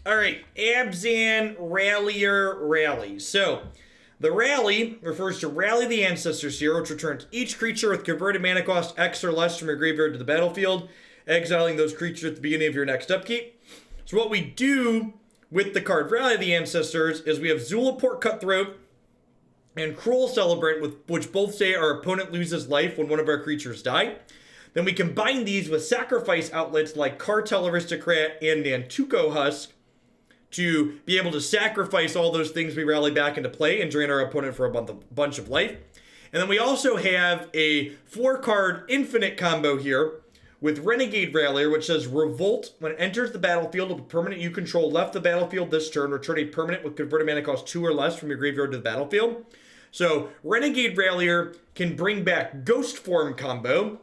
All right, Abzan Rallier Rally. So, the rally refers to Rally the Ancestors here, which returns each creature with converted mana cost X or less from your graveyard to the battlefield, exiling those creatures at the beginning of your next upkeep. So what we do with the card Rally the Ancestors is we have Zulaport Cutthroat and Cruel Celebrant, which both say our opponent loses life when one of our creatures die. Then we combine these with sacrifice outlets like Cartel Aristocrat and Nantuko Husk to be able to sacrifice all those things we rally back into play and drain our opponent for a bunch of life. And then we also have a 4-card infinite combo here with Renegade Rallier, which says Revolt. When it enters the battlefield, if a permanent you control left the battlefield this turn, return a permanent with converted mana cost 2 or less from your graveyard to the battlefield. So Renegade Rallier can bring back Ghostform combo,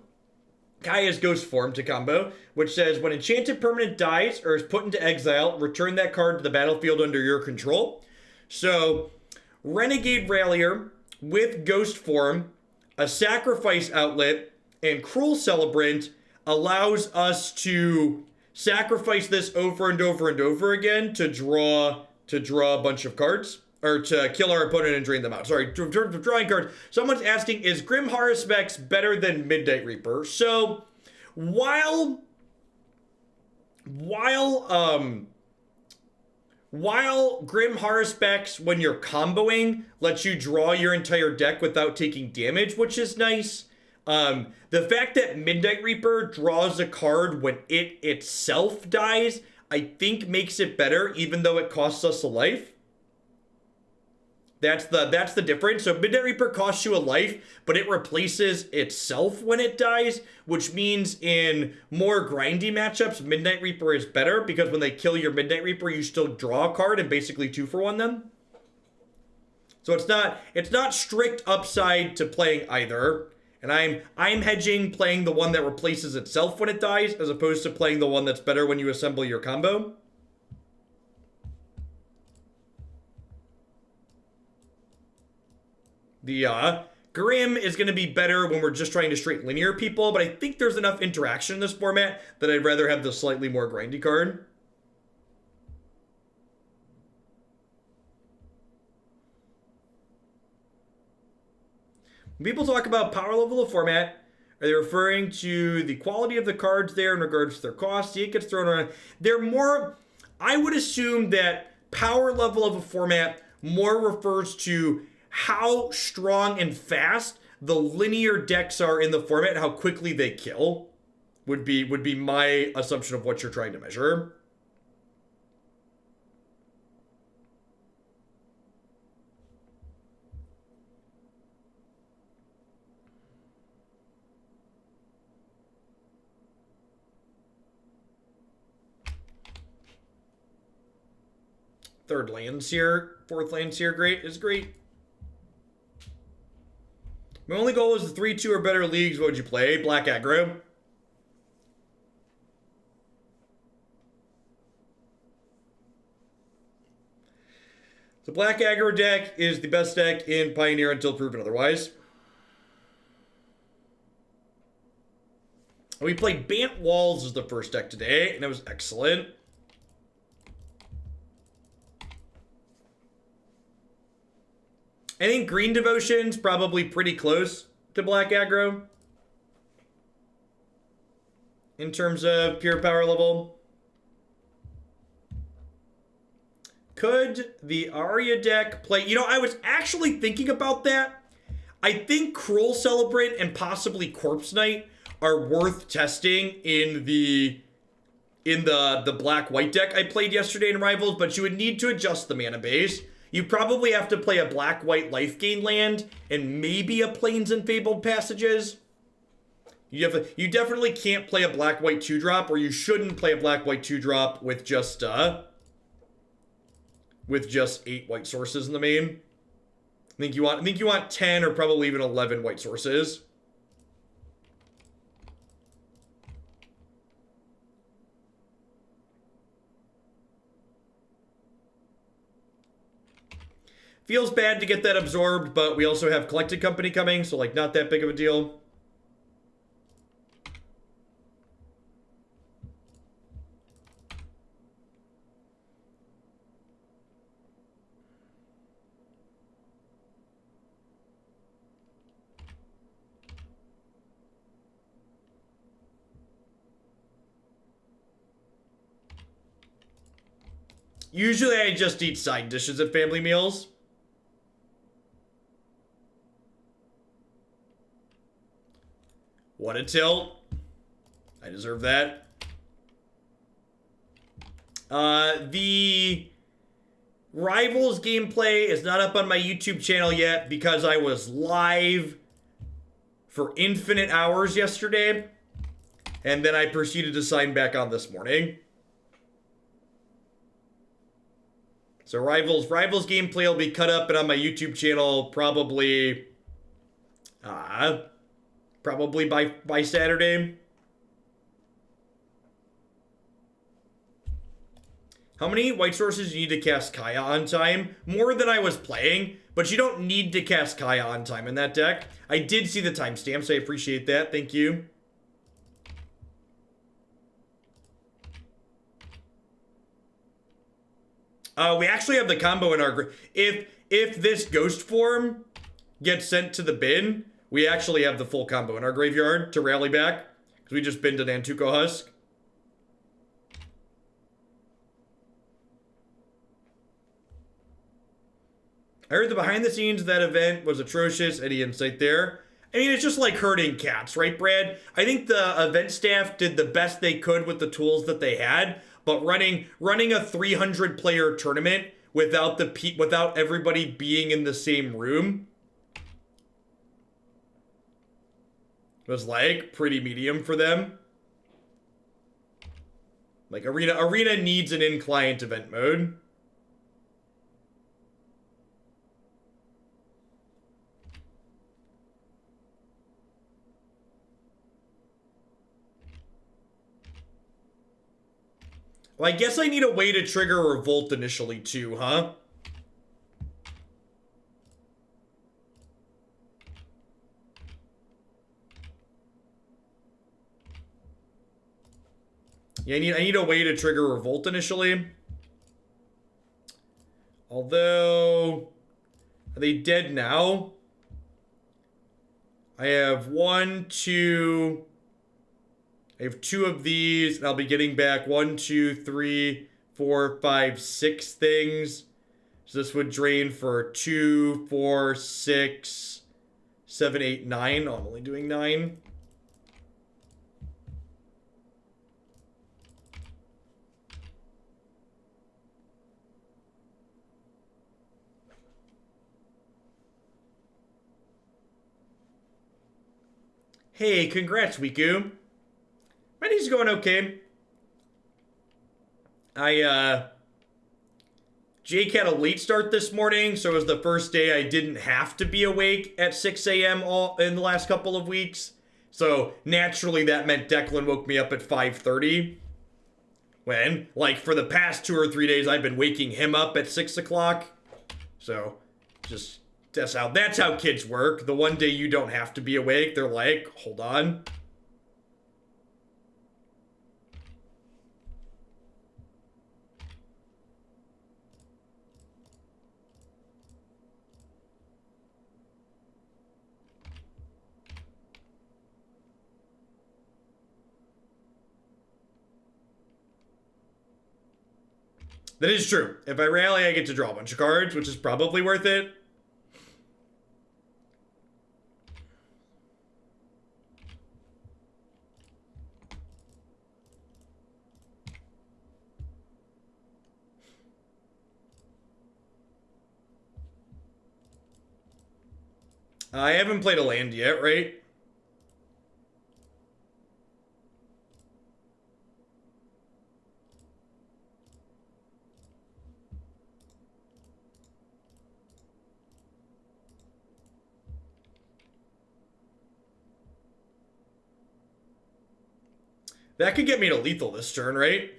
Kaya's Ghostform to combo, which says when enchanted permanent dies or is put into exile, return that card to the battlefield under your control. So Renegade Rallier with Ghostform, a sacrifice outlet, and Cruel Celebrant allows us to sacrifice this over and over and over again to draw a bunch of cards. Or to kill our opponent and drain them out. Sorry, drawing cards. Someone's asking, is Grim Haruspex better than Midnight Reaper? So, while Grim Haruspex, when you're comboing, lets you draw your entire deck without taking damage, which is nice. The fact that Midnight Reaper draws a card when it itself dies, I think makes it better, even though it costs us a life. That's the difference. So Midnight Reaper costs you a life, but it replaces itself when it dies, which means in more grindy matchups, Midnight Reaper is better because when they kill your Midnight Reaper, you still draw a card and basically 2-for-1 them. So it's not strict upside to playing either. And I'm hedging playing the one that replaces itself when it dies, as opposed to playing the one that's better when you assemble your combo. The Grim is going to be better when we're just trying to straight linear people, but I think there's enough interaction in this format that I'd rather have the slightly more grindy card. When people talk about power level of format, are they referring to the quality of the cards there in regards to their cost? See, it gets thrown around. They're more, I would assume that power level of a format more refers to how strong and fast the linear decks are in the format, how quickly they kill, would be my assumption of what you're trying to measure. Third lands here, fourth lands here, is great. My only goal is the 3-2 or better leagues. What would you play? Black aggro. The black aggro deck is the best deck in Pioneer until proven otherwise. We played Bant Walls as the first deck today, and it was excellent. I think Green Devotion's probably pretty close to Black Aggro in terms of pure power level. Could the Arya deck play? You know, I was actually thinking about that. I think Cruel Celebrant and possibly Corpse Knight are worth testing in the black-white deck I played yesterday in Rivals, but you would need to adjust the mana base. You probably have to play a black-white life gain land and maybe a Plains and Fabled Passages. You definitely can't play a black-white 2-drop, or you shouldn't play a black-white 2-drop with just 8 white sources in the main. I think you want 10 or probably even 11 white sources. Feels bad to get that absorbed, but we also have Collected Company coming, so like not that big of a deal. Usually I just eat side dishes at family meals. What a tilt. I deserve that. The Rivals gameplay is not up on my YouTube channel yet because I was live for infinite hours yesterday. And then I proceeded to sign back on this morning. So Rivals gameplay will be cut up and on my YouTube channel probably by Saturday. How many white sources do you need to cast Kaya on time? More than I was playing, but you don't need to cast Kaya on time in that deck. I did see the timestamps, I appreciate that, thank you. We actually have the combo in our... If this Ghostform gets sent to the bin, we actually have the full combo in our graveyard to rally back. Because we just binned to Nantuko Husk. I heard the behind the scenes of that event was atrocious. Any insight there? I mean, it's just like herding cats, right, Brad? I think the event staff did the best they could with the tools that they had, but running a 300 player tournament without everybody being in the same room was like pretty medium for them. Like arena needs an in-client event mode. Well, I guess I need a way to trigger a revolt initially too, huh? Yeah, I need a way to trigger a revolt initially. Although, are they dead now? I have I have 2 of these, and I'll be getting back 1, 2, 3, 4, 5, 6 things. So this would drain for 2, 4, 6, 7, 8, 9. Oh, I'm only doing 9. Hey, congrats, Wiku. My day's going okay. Jake had a late start this morning, so it was the first day I didn't have to be awake at 6 a.m. in the last couple of weeks. So naturally that meant Declan woke me up at 5:30. When, like, for the past 2 or 3 days, I've been waking him up at 6 o'clock. So, just, that's how kids work. The one day you don't have to be awake, they're like, hold on. That is true. If I rally, I get to draw a bunch of cards, which is probably worth it. I haven't played a land yet, right? That could get me to lethal this turn, right?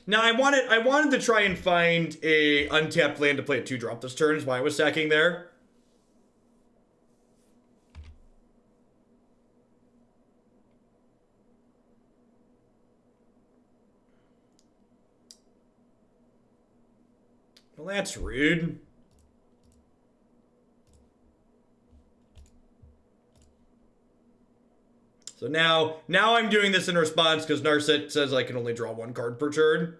Now I wanted to try and find a untapped land to play a 2-drop this turn, is why I was sacking there. Well, that's rude. So now I'm doing this in response because Narset says I can only draw 1 card per turn.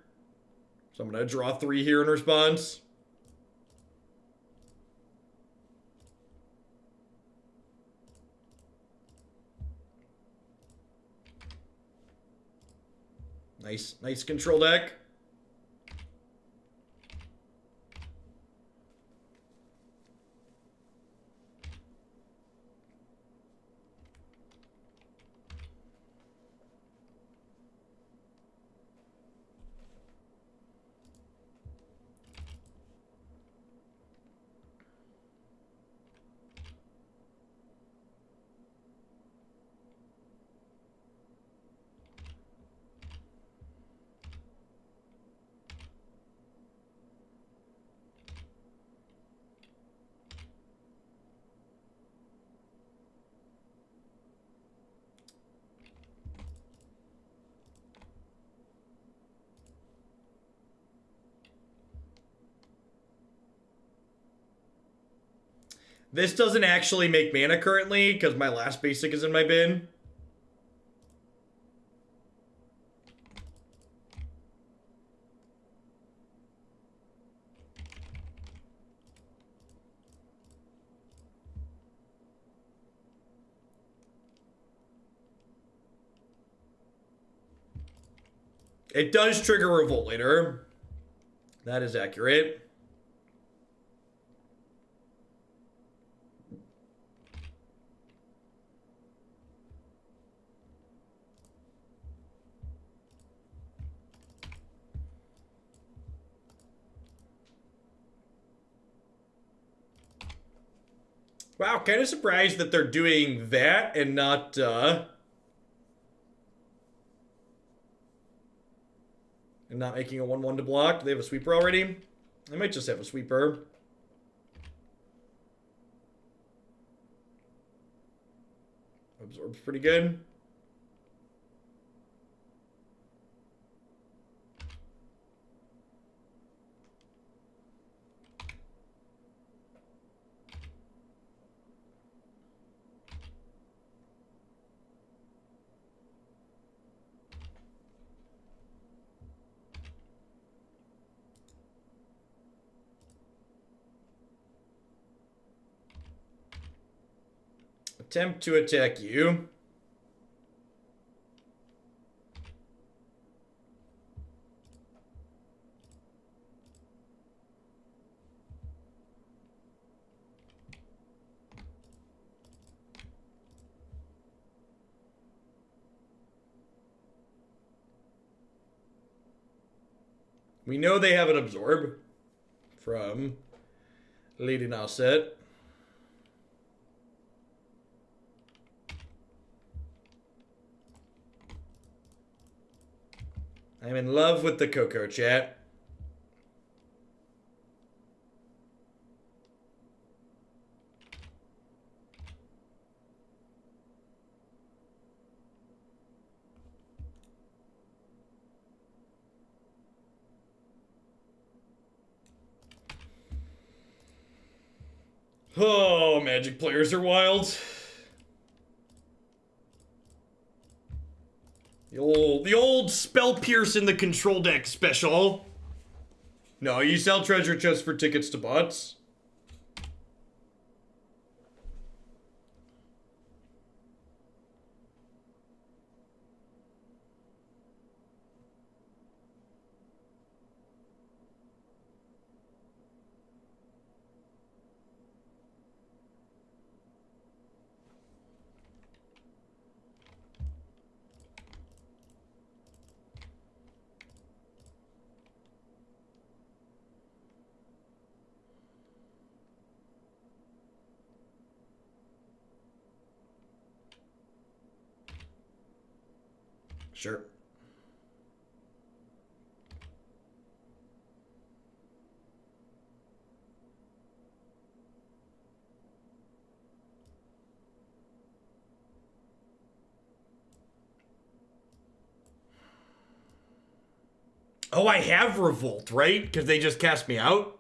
So I'm going to draw 3 here in response. Nice control deck. This doesn't actually make mana currently, because my last basic is in my bin. It does trigger Revolt later. That is accurate. Wow, kind of surprised that they're doing that and not, and not making a 1/1 to block. Do they have a sweeper already? They might just have a sweeper. Absorb's pretty good. Attempt to attack you. We know they have an absorb from Lady Narset. I'm in love with the Coco chat. Oh, Magic players are wild. The old Spell Pierce in the control deck special. No, you sell treasure chests for tickets to bots. Sure. Oh, I have Revolt, right? Because they just cast me out?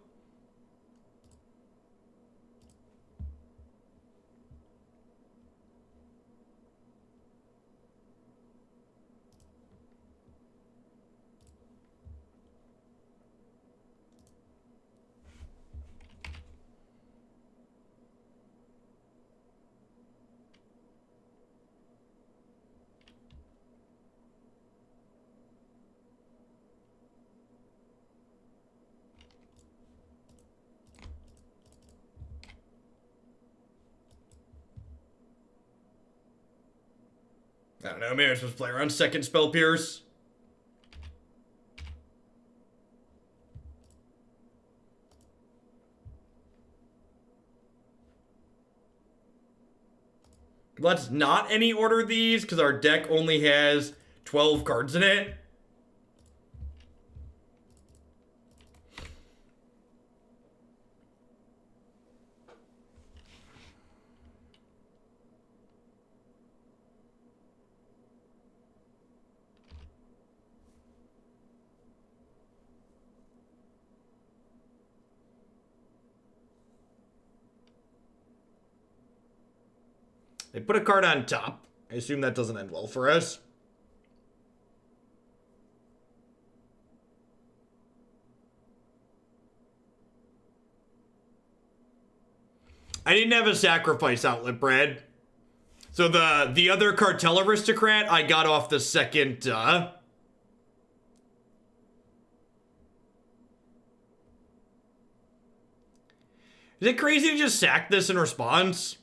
I don't know, maybe I'm supposed to play around second Spell Pierce. Let's not any order these, because our deck only has 12 cards in it. They put a card on top. I assume that doesn't end well for us. I didn't have a sacrifice outlet, Brad. So the other Cartel Aristocrat, I got off the second, Is it crazy to just sack this in response?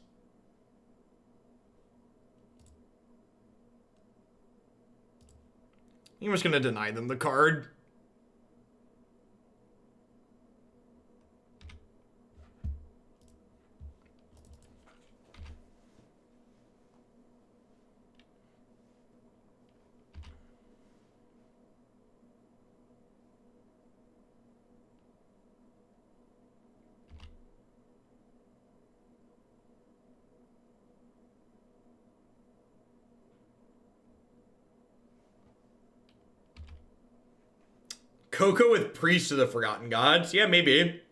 I'm just gonna deny them the card. Coco with Priest of the Forgotten Gods? Yeah, maybe.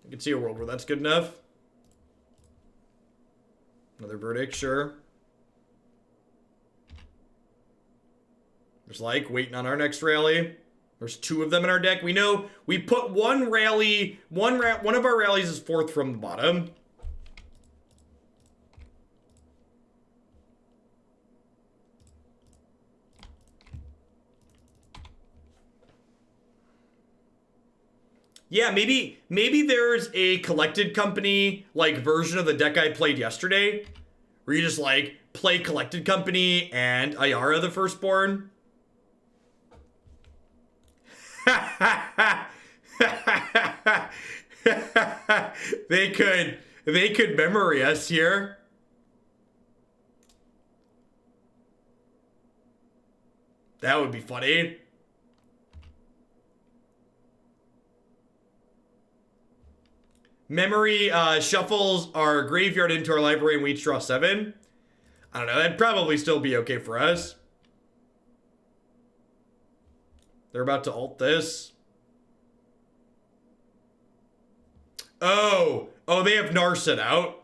I can see a world where that's good enough. Another verdict, sure. There's like waiting on our next rally. There's 2 of them in our deck. We know we put one rally, one of our rallies is 4th from the bottom. Yeah, maybe there's a collected company like version of the deck I played yesterday, where you just like play collected company and Ayara the Firstborn. They could memory us here. That would be funny. Memory shuffles our graveyard into our library and we each draw 7. I don't know, that'd probably still be okay for us. They're about to ult this. Oh, they have Narset out.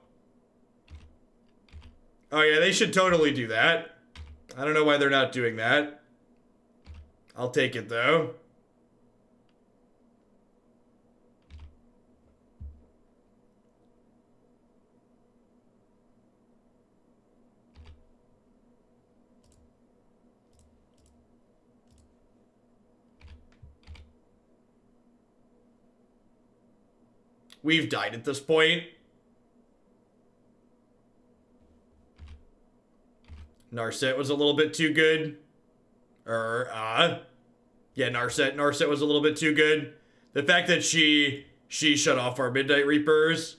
Oh yeah, they should totally do that. I don't know why they're not doing that. I'll take it though. We've died at this point. Narset was a little bit too good. Yeah, Narset was a little bit too good. The fact that she shut off our Midnight Reapers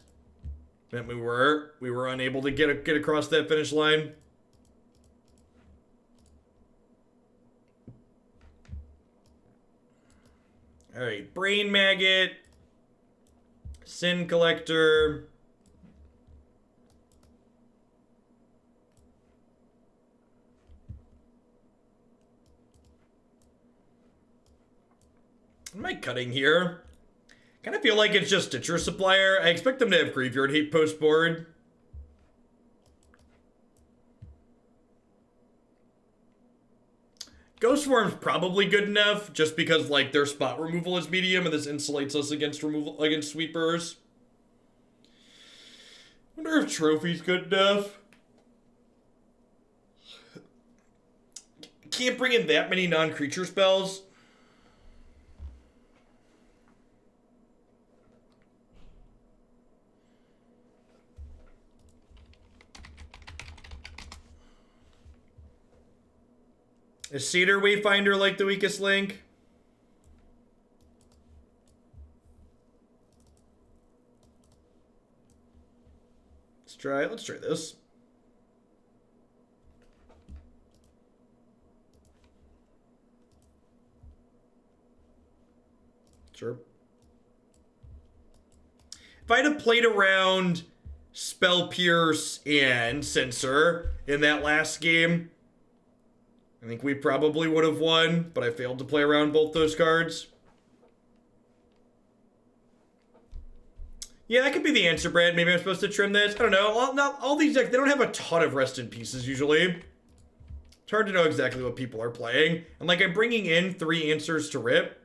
meant we were unable to get across that finish line. All right, Brain Maggot, Sin Collector. What am I cutting here? Kind of feel like it's just Stitcher Supplier. I expect them to have Graveyard Hate post board. Ghostform's probably good enough, just because like their spot removal is medium, and this insulates us against removal against sweepers. Wonder if Trophy's good enough. Can't bring in that many non-creature spells. Is Satyr Wayfinder like the weakest link? Let's try this. Sure. If I'd have played around Spell Pierce and Censor in that last game, I think we probably would have won, but I failed to play around both those cards. Yeah, that could be the answer, Brad. Maybe I'm supposed to trim this. I don't know. Not all these decks, they don't have a ton of rest in pieces usually. It's hard to know exactly what people are playing. And like, I'm bringing in 3 answers to rip.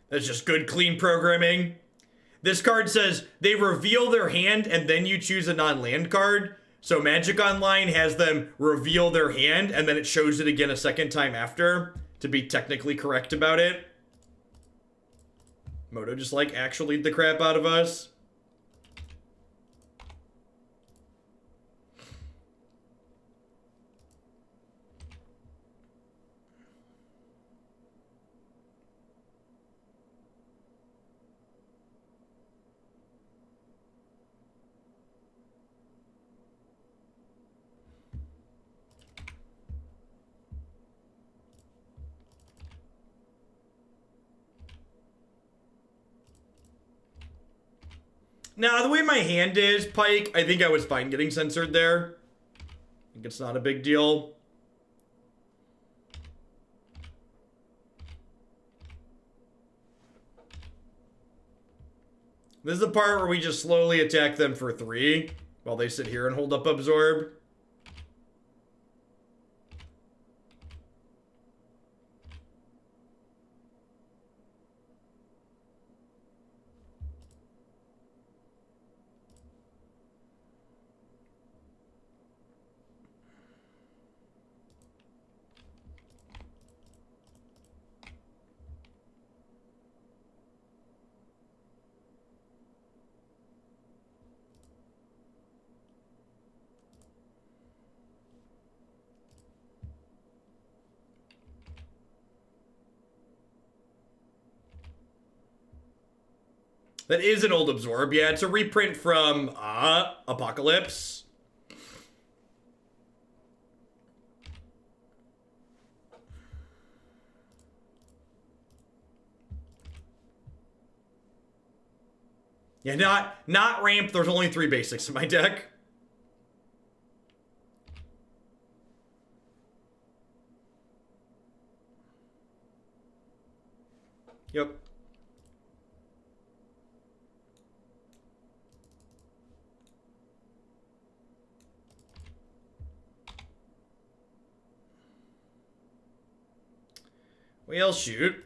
That's just good, clean programming. This card says they reveal their hand and then you choose a non-land card. So Magic Online has them reveal their hand and then it shows it again a second time after to be technically correct about it. Moto just like actually the crap out of us. Now, the way my hand is, Pike, I think I was fine getting censored there. I think it's not a big deal. This is the part where we just slowly attack them for 3 while they sit here and hold up Absorb. That is an old Absorb. Yeah, it's a reprint from Apocalypse. Yeah, not ramp. There's only 3 basics in my deck. Yep. Well, shoot.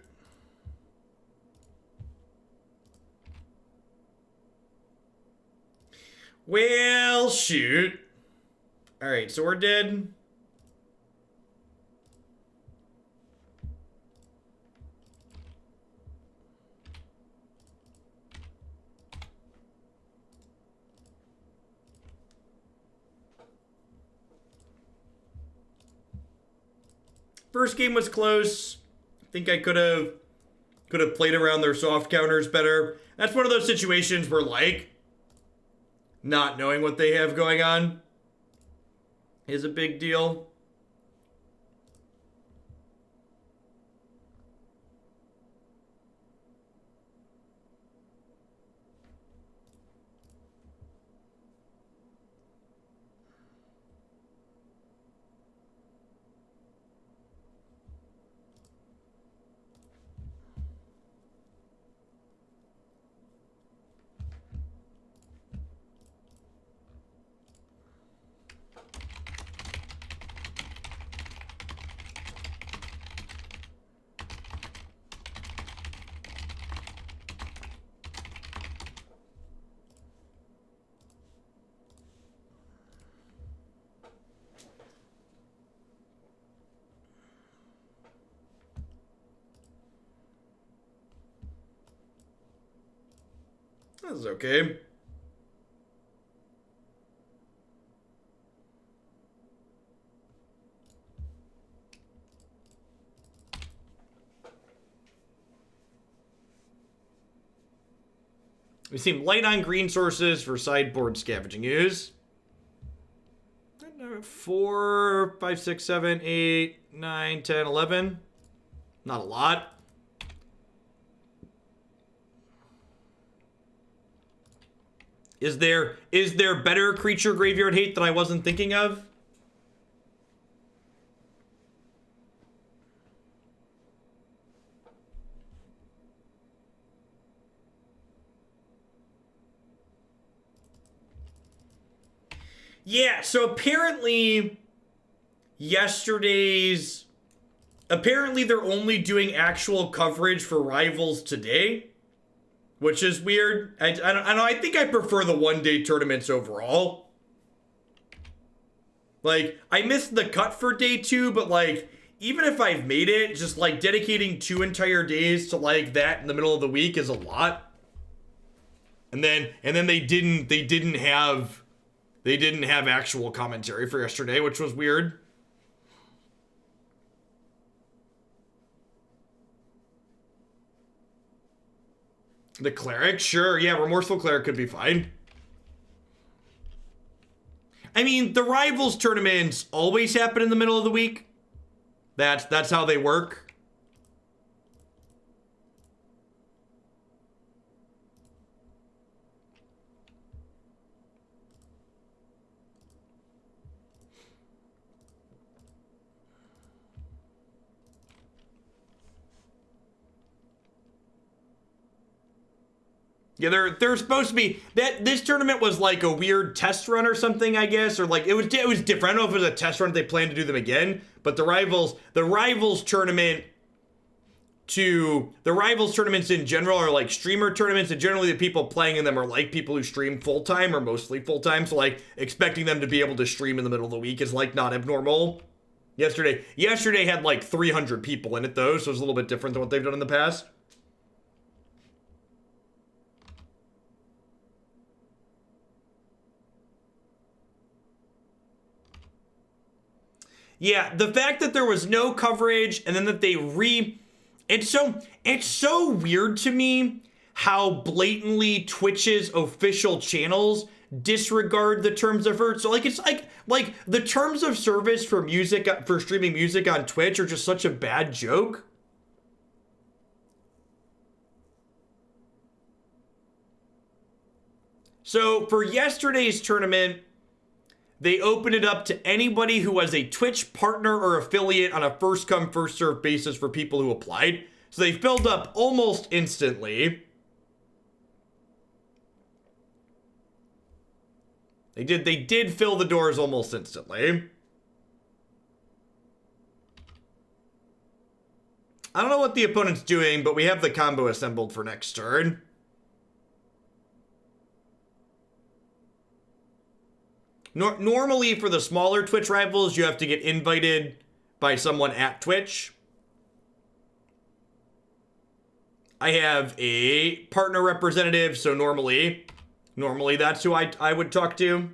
Well, shoot. Alright, so we're dead. First game was close. I think I could have played around their soft counters better. That's one of those situations where, like, not knowing what they have going on is a big deal. That's okay. We seem light on green sources for sideboard Scavenging Ooze. 4, 5, 6, 7, 8, 9, 10, 11. Not a lot. Is there better creature graveyard hate that I wasn't thinking of? Yeah, so apparently they're only doing actual coverage for Rivals today, which is weird. I don't know, I think I prefer the one-day tournaments overall. Like, I missed the cut for day 2, but like, even if I've made it, just like dedicating 2 entire days to like that in the middle of the week is a lot. And then they didn't have actual commentary for yesterday, which was weird. The Cleric? Sure, yeah, Remorseful Cleric could be fine. I mean, the Rivals tournaments always happen in the middle of the week. That's how they work. Yeah, they're supposed to be that this tournament was like a weird test run or something, I guess, or like it was different. I don't know if it was a test run if they plan to do them again, but the rivals tournaments in general are like streamer tournaments, and generally the people playing in them are like people who stream full-time or mostly full-time, so like expecting them to be able to stream in the middle of the week is like not abnormal. Yesterday had like 300 people in it though, so it's a little bit different than what they've done in the past. Yeah, the fact that there was no coverage and then that they it's so weird to me how blatantly Twitch's official channels disregard the terms of service. So like it's like the terms of service for streaming music on Twitch are just such a bad joke. So for yesterday's tournament, they opened it up to anybody who was a Twitch partner or affiliate on a first-come, first-served basis for people who applied. So they filled up almost instantly. They did fill the doors almost instantly. I don't know what the opponent's doing, but we have the combo assembled for next turn. Normally, for the smaller Twitch rivals, you have to get invited by someone at Twitch. I have a partner representative, so normally that's who I would talk to.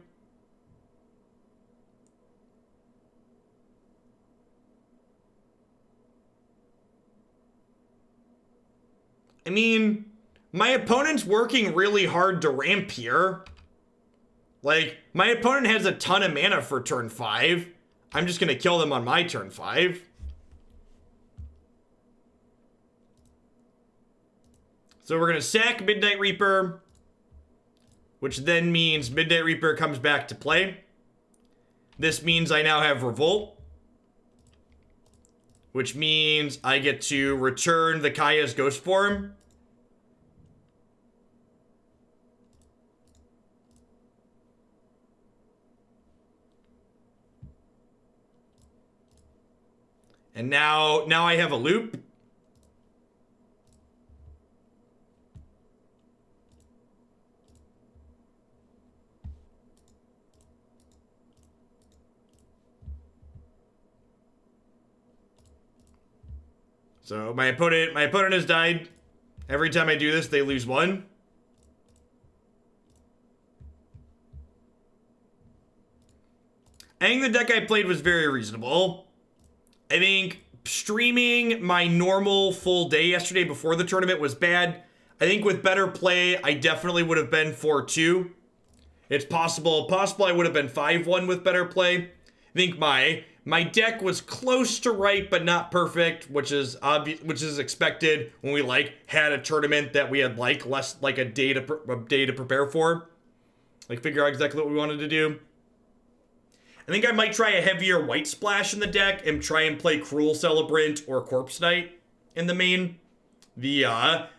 I mean, my opponent's working really hard to ramp here. Like, my opponent has a ton of mana for turn 5. I'm just going to kill them on my turn 5. So we're going to sack Midnight Reaper, which then means Midnight Reaper comes back to play. This means I now have Revolt, which means I get to return the Kaya's Ghostform. And now I have a loop. So my opponent has died. Every time I do this, they lose 1. I think the deck I played was very reasonable. I think streaming my normal full day yesterday before the tournament was bad. I think with better play, I definitely would have been 4-2. It's possible I would have been 5-1 with better play. I think my deck was close to right, but not perfect, which is obvious, which is expected when we like had a tournament that we had like less like a day to prepare for, like figure out exactly what we wanted to do. I think I might try a heavier white splash in the deck and try and play Cruel Celebrant or Corpse Knight in the main. The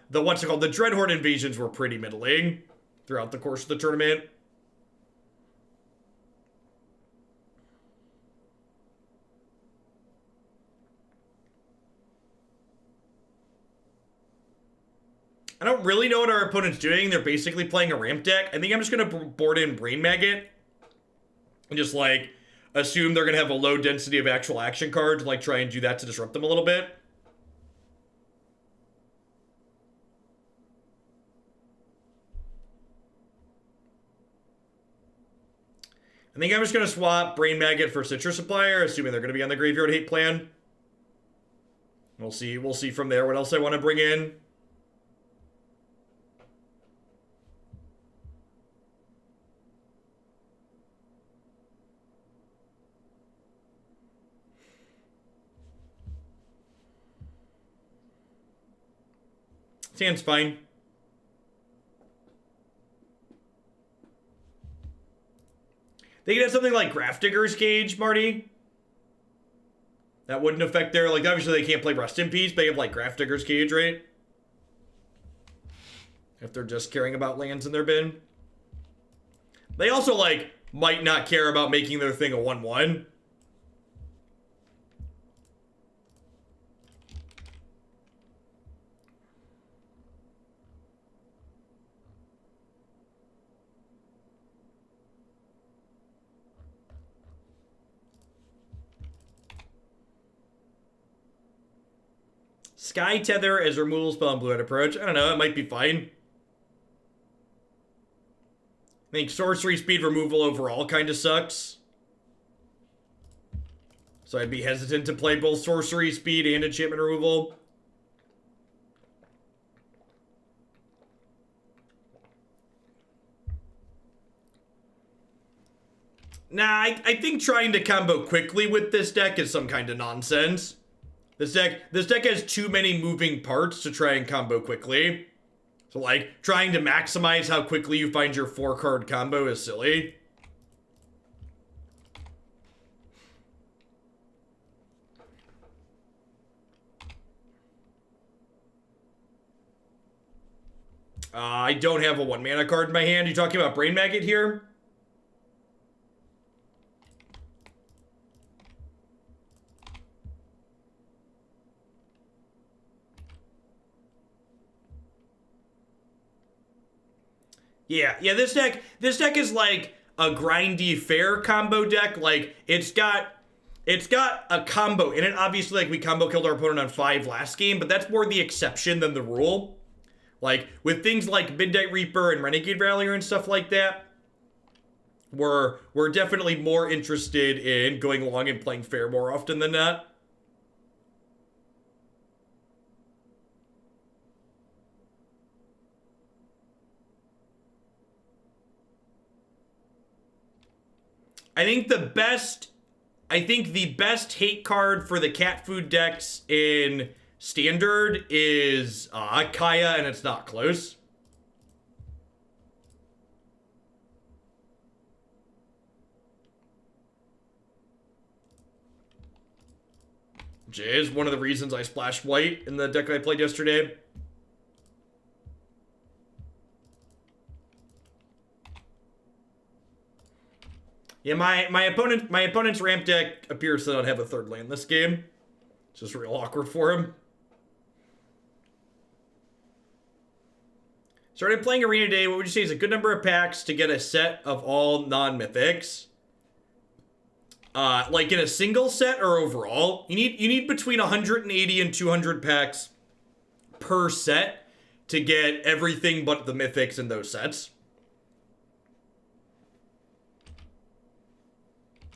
what's it called? The Dreadhorde invasions were pretty middling throughout the course of the tournament. I don't really know what our opponent's doing. They're basically playing a ramp deck. I think I'm just going to board in Brain Maggot and just, like, assume they're going to have a low density of actual action cards, like, try and do that to disrupt them a little bit. I think I'm just going to swap Brain Maggot for Citrus Supplier, assuming they're going to be on the Graveyard Hate plan. We'll see from there what else I want to bring in. Hand's fine. They could have something like Grafdigger's Cage, Marty. That wouldn't affect their, like, obviously they can't play Rest in Peace, but they have, like, Grafdigger's Cage, right? If they're just caring about lands in their bin. They also, like, might not care about making their thing a 1-1. Sky Tether as removal spell and Blue-Eyed Approach. I don't know, it might be fine. I think sorcery speed removal overall kind of sucks. So I'd be hesitant to play both sorcery speed and enchantment removal. Nah, I think trying to combo quickly with this deck is some kind of nonsense. This deck has too many moving parts to try and combo quickly. So, like, trying to maximize how quickly you find your 4-card combo is silly. I don't have a 1-mana card in my hand. You talking about Brain Maggot here? Yeah, this deck is like a grindy fair combo deck. Like, it's got a combo in it. Obviously, like, we combo killed our opponent on 5 last game, but that's more the exception than the rule. Like, with things like Midnight Reaper and Renegade Rallier and stuff like that, we're definitely more interested in going along and playing fair more often than not. I think the best hate card for the cat food decks in Standard is Kaya, and it's not close. Which is one of the reasons I splashed white in the deck I played yesterday. Yeah, my opponent's ramp deck appears to not have a 3rd land this game. It's just real awkward for him. Started playing Arena today. What would you say is a good number of packs to get a set of all non-mythics? Like in a single set or overall? You need between 180 and 200 packs per set to get everything but the mythics in those sets.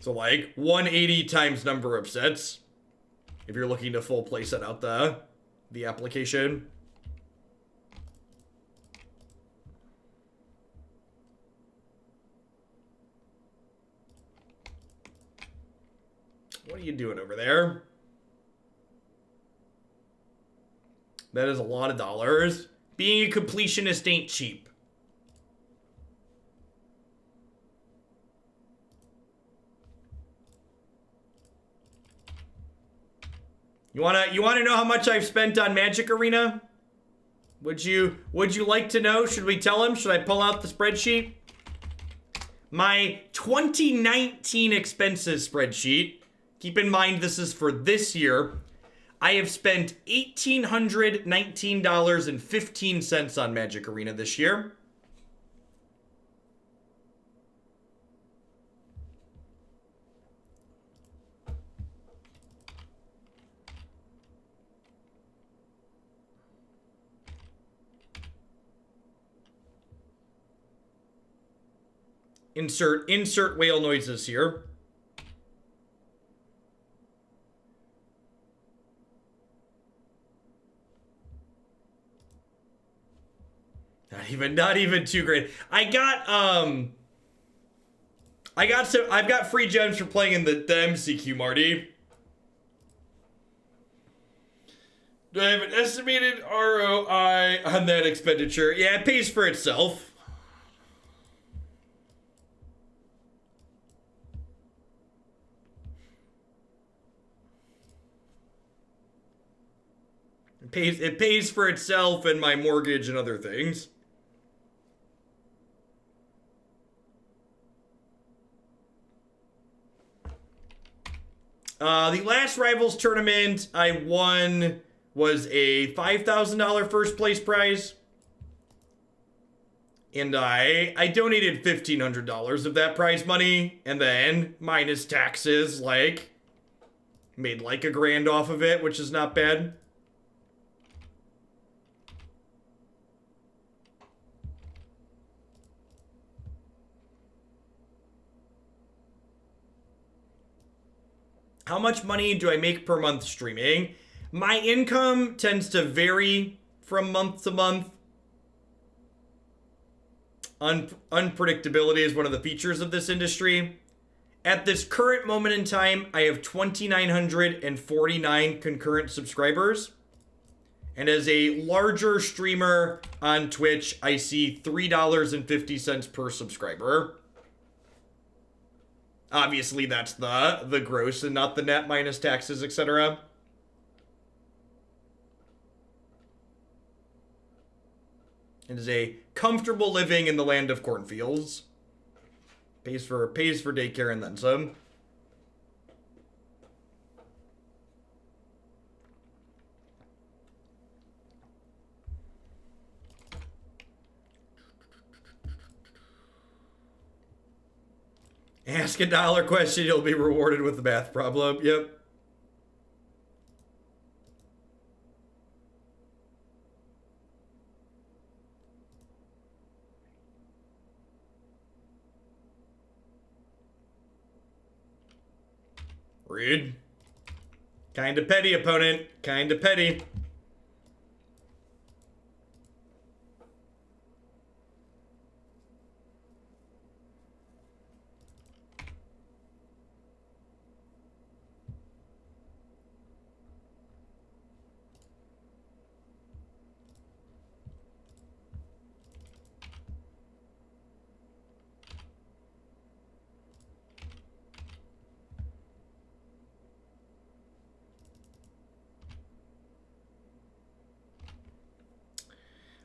So like 180 times number of sets. If you're looking to full play set out the application. What are you doing over there? That is a lot of dollars. Being a completionist ain't cheap. You wanna know how much I've spent on Magic Arena? Would you like to know? Should we tell him? Should I pull out the spreadsheet? My 2019 expenses spreadsheet. Keep in mind this is for this year. I have spent $1,819.15 on Magic Arena this year. Insert whale noises here. Not even too great. I've got free gems for playing in the MCQ, Marty. Do I have an estimated ROI on that expenditure? Yeah, it pays for itself. It pays for itself and my mortgage and other things. The last Rivals tournament I won was a $5,000 first place prize. And I donated $1,500 of that prize money. And then, minus taxes, like, made like $1,000 off of it, which is not bad. How much money do I make per month streaming? My income tends to vary from month to month. Unpredictability is one of the features of this industry. At this current moment in time, I have 2,949 concurrent subscribers. And as a larger streamer on Twitch, I see $3.50 per subscriber. Obviously, that's the gross and not the net minus taxes, etc. It is a comfortable living in the land of cornfields. Pays for daycare and then some. Ask a dollar question, you'll be rewarded with the math problem. Yep. Rude. Kinda petty, opponent. Kinda petty.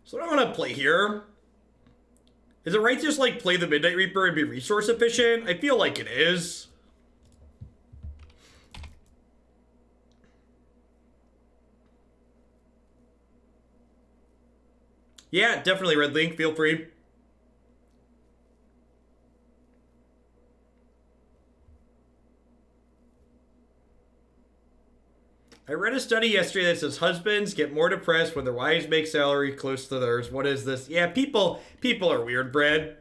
So what I want to play here, is it right to just like play the Midnight Reaper and be resource efficient? I feel like it is. Yeah, definitely, Red Link, feel free. I read a study yesterday that says husbands get more depressed when their wives make salary close to theirs. What is this? Yeah, people are weird, Brad.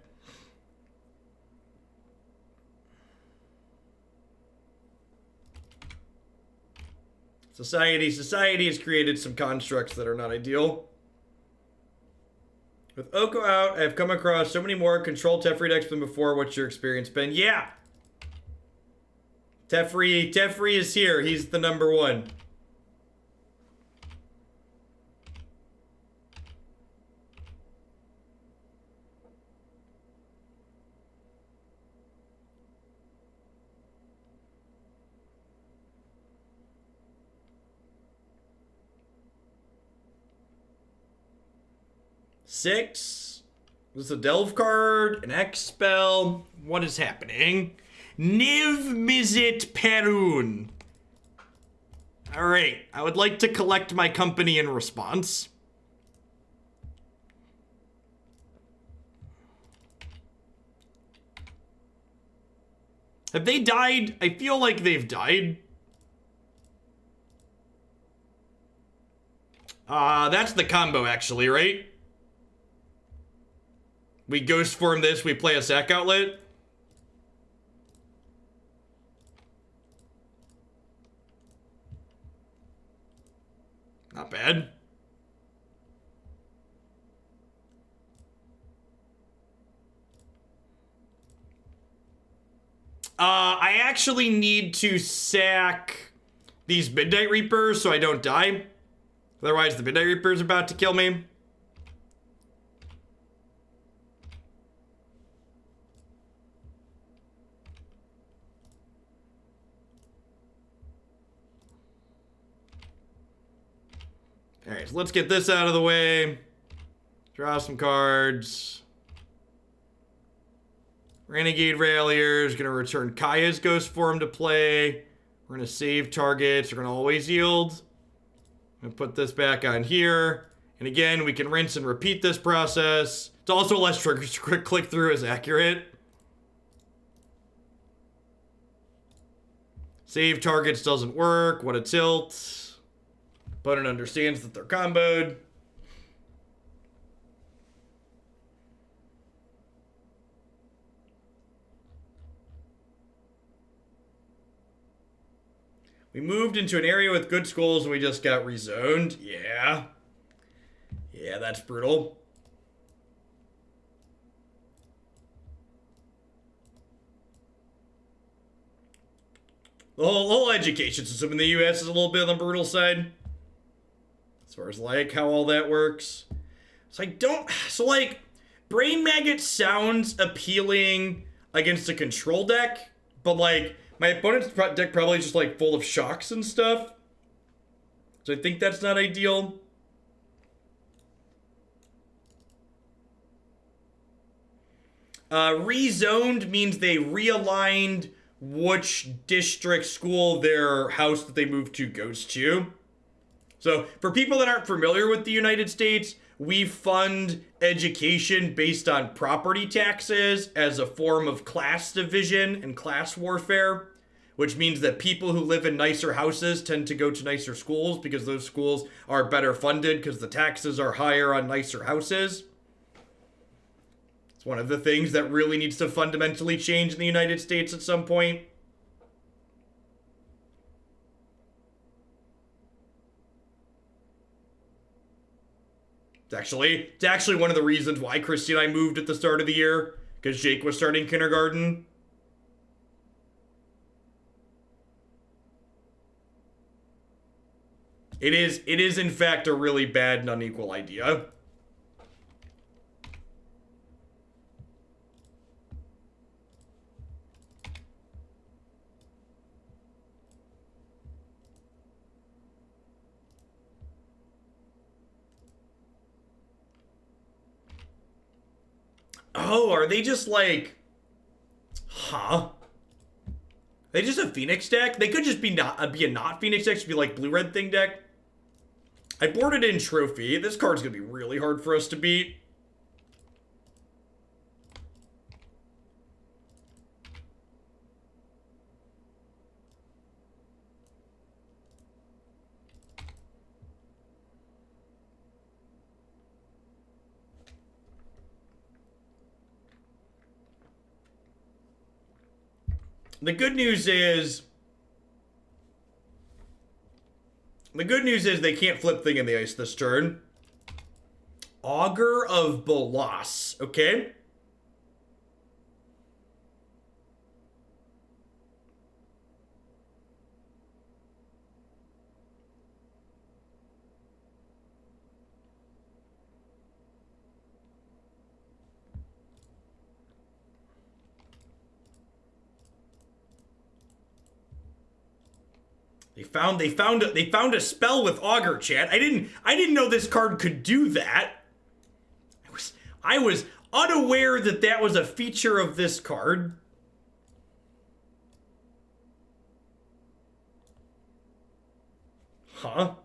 Society has created some constructs that are not ideal. With Oko out, I have come across so many more control Teferi decks than before. What's your experience been? Yeah! Teferi is here. He's the number one. Six. This is a Delve card, an X spell. What is happening? Niv Mizzet Perun. Alright, I would like to collect my company in response. Have they died? I feel like they've died. That's the combo actually, right? We Ghostform this, we play a sack outlet. Not bad. I actually need to sack these Midnight Reapers so I don't die. Otherwise, the Midnight Reaper's about to kill me. Alright, so let's get this out of the way. Draw some cards. Renegade Rallier is going to return Kaya's Ghostform to play. We're going to save targets. We're going to always yield. I'm going to put this back on here. And again, we can rinse and repeat this process. It's also less triggers to click through is accurate. Save targets doesn't work. What a tilt. Opponent understands that they're comboed. We moved into an area with good schools and we just got rezoned. Yeah. Yeah, that's brutal. The whole education system in the US is a little bit on the brutal side. As far as like how all that works. So like Brain Maggot sounds appealing against a control deck, but like my opponent's deck probably just like full of shocks and stuff. So I think that's not ideal. Rezoned means they realigned which district school their house that they moved to goes to. So for people that aren't familiar with the United States, we fund education based on property taxes as a form of class division and class warfare, which means that people who live in nicer houses tend to go to nicer schools because those schools are better funded because the taxes are higher on nicer houses. It's one of the things that really needs to fundamentally change in the United States at some point. It's actually one of the reasons why Christy and I moved at the start of the year, because Jake was starting kindergarten. It is in fact a really bad and unequal idea. Oh, are they just like... Huh? They just a Phoenix deck? They could just be a not Phoenix deck, just be like blue-red thing deck. I boarded in Trophy. This card's gonna be really hard for us to beat. The good news is The good news is they can't flip Thing in the Ice this turn. Augur of Bolas. Okay. They found a spell with Augur, chat. I didn't know this card could do that. I was unaware that that was a feature of this card. Huh?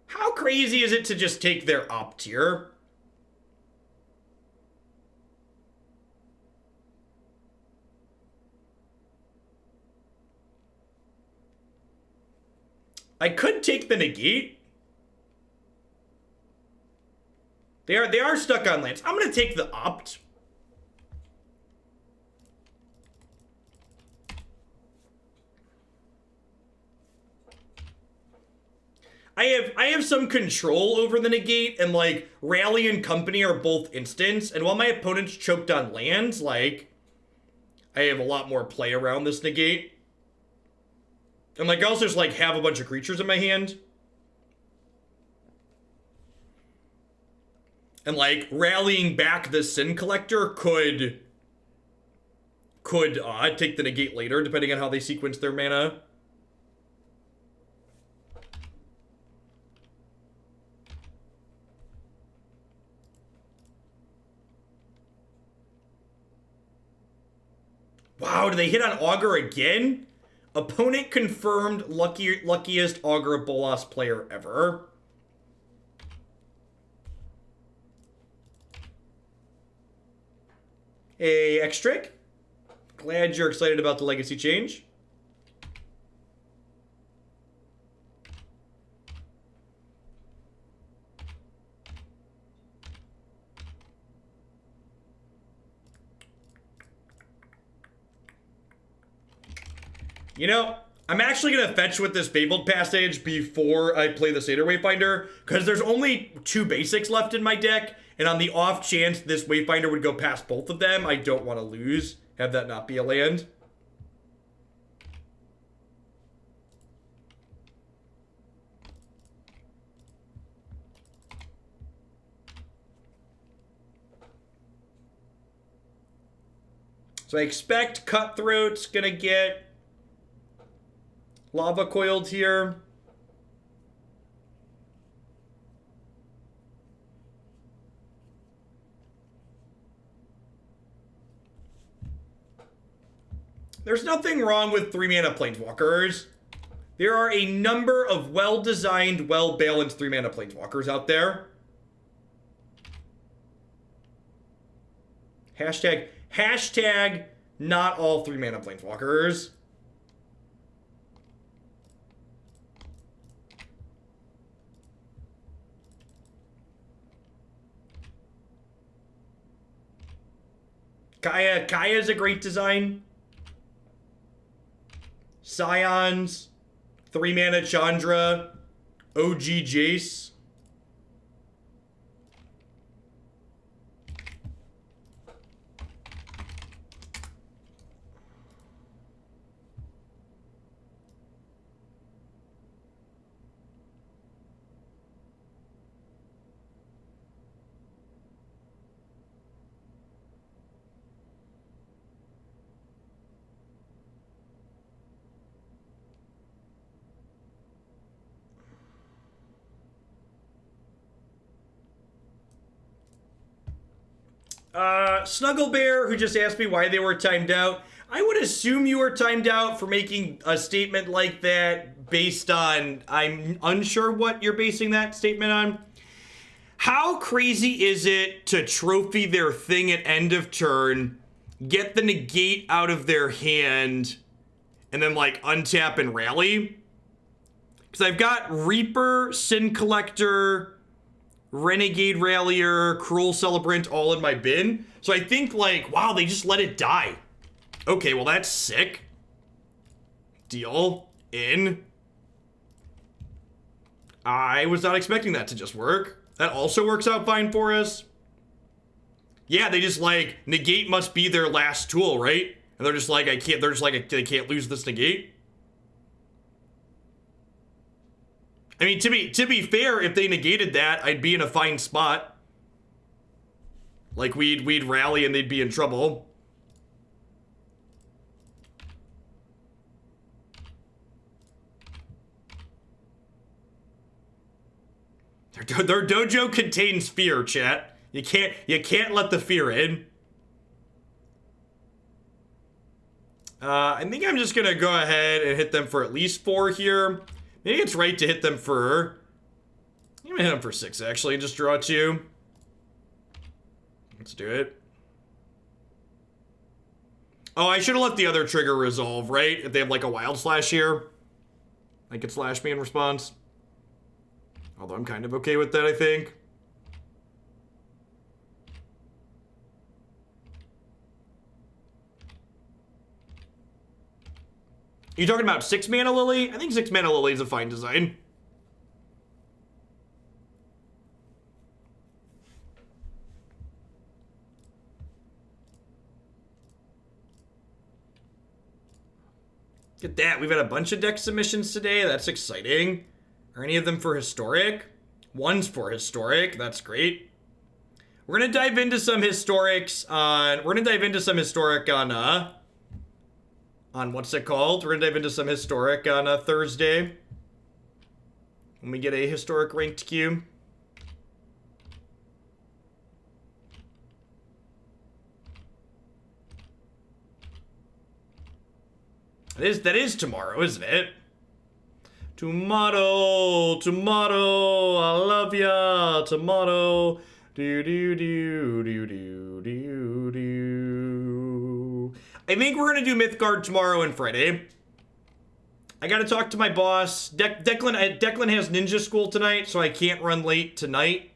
How crazy is it to just take their up tier? I could take the negate. They are stuck on lands. I'm gonna take the opt. I have some control over the negate, and like Rally and Company are both instants, and while my opponent's choked on lands, like I have a lot more play around this negate. And like I also just like have a bunch of creatures in my hand. And like rallying back the Sin Collector could take the negate later, depending on how they sequence their mana. Wow, do they hit on Augur again? Opponent confirmed luckiest Augur of Bolas player ever. Hey, X-Trick. Glad you're excited about the legacy change. You know, I'm actually going to fetch with this Fabled Passage before I play the Satyr Wayfinder, because there's only 2 basics left in my deck, and on the off chance this Wayfinder would go past both of them, I don't want to lose. Have that not be a land. So I expect Cutthroat's going to get Lava Coiled here. There's nothing wrong with 3-mana Planeswalkers. There are a number of well-designed, well-balanced 3-mana Planeswalkers out there. Hashtag not all 3-mana Planeswalkers. Kaya's a great design. Scions, 3-mana Chandra, OG Jace. Snuggle Bear, who just asked me why they were timed out. I would assume you were timed out for making a statement like that based on, I'm unsure what you're basing that statement on. How crazy is it to trophy their thing at end of turn, get the negate out of their hand, and then like untap and rally? Because I've got Reaper, Sin Collector, Renegade Rallier, Cruel Celebrant all in my bin. So I think like, wow, they just let it die. Okay, well that's sick. Deal. In. I was not expecting that to just work. That also works out fine for us. Yeah, they just like, negate must be their last tool, right? And they're just like, they can't lose this negate. I mean, to be fair, if they negated that, I'd be in a fine spot. Like, we'd rally and they'd be in trouble. Their dojo contains fear, chat. You can't let the fear in. I think I'm just gonna go ahead and hit them for at least 4 here. Maybe it's right to hit them for... I'm gonna hit them for 6, actually, and just draw 2. Let's do it. Oh, I should have let the other trigger resolve, right? If they have, like, a wild slash here. They could slash me in response. Although I'm kind of okay with that, I think. You talking about 6 mana Lily? I think 6 mana Lily is a fine design. Look at that. We've had a bunch of deck submissions today. That's exciting. Are any of them for historic? One's for historic. That's great. We're gonna dive into some historics on. We're gonna dive into some historic on what's it called? We're gonna dive into some historic on Thursday. When we get a historic ranked queue. That is tomorrow, isn't it? Tomorrow, I love ya. Tomorrow, do. I think we're gonna do Mythgard tomorrow and Friday. I gotta talk to my boss. Declan has ninja school tonight, so I can't run late tonight.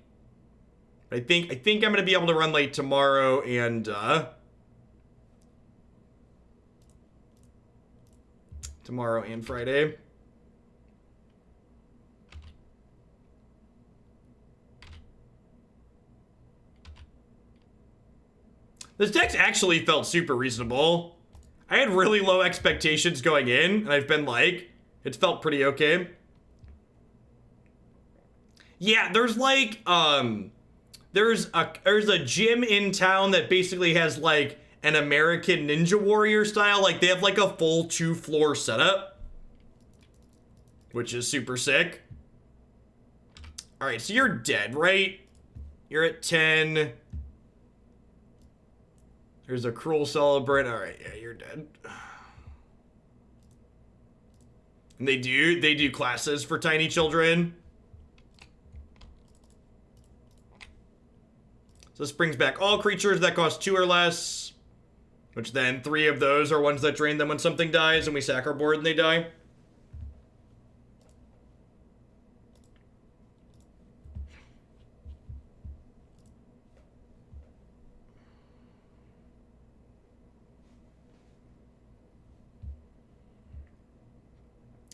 I think I'm gonna be able to run late tomorrow and Friday. This deck actually felt super reasonable. I had really low expectations going in, and I've been like, it's felt pretty okay. Yeah, there's like, there's a gym in town that basically has like an American Ninja Warrior style. Like they have like a full 2-floor setup, which is super sick. All right, so you're dead, right? You're at 10. There's a Cruel Celebrant. All right, yeah, you're dead. And they do classes for tiny children. So this brings back all creatures that cost 2 or less, which then 3 of those are ones that drain them when something dies, and we sack our board and they die.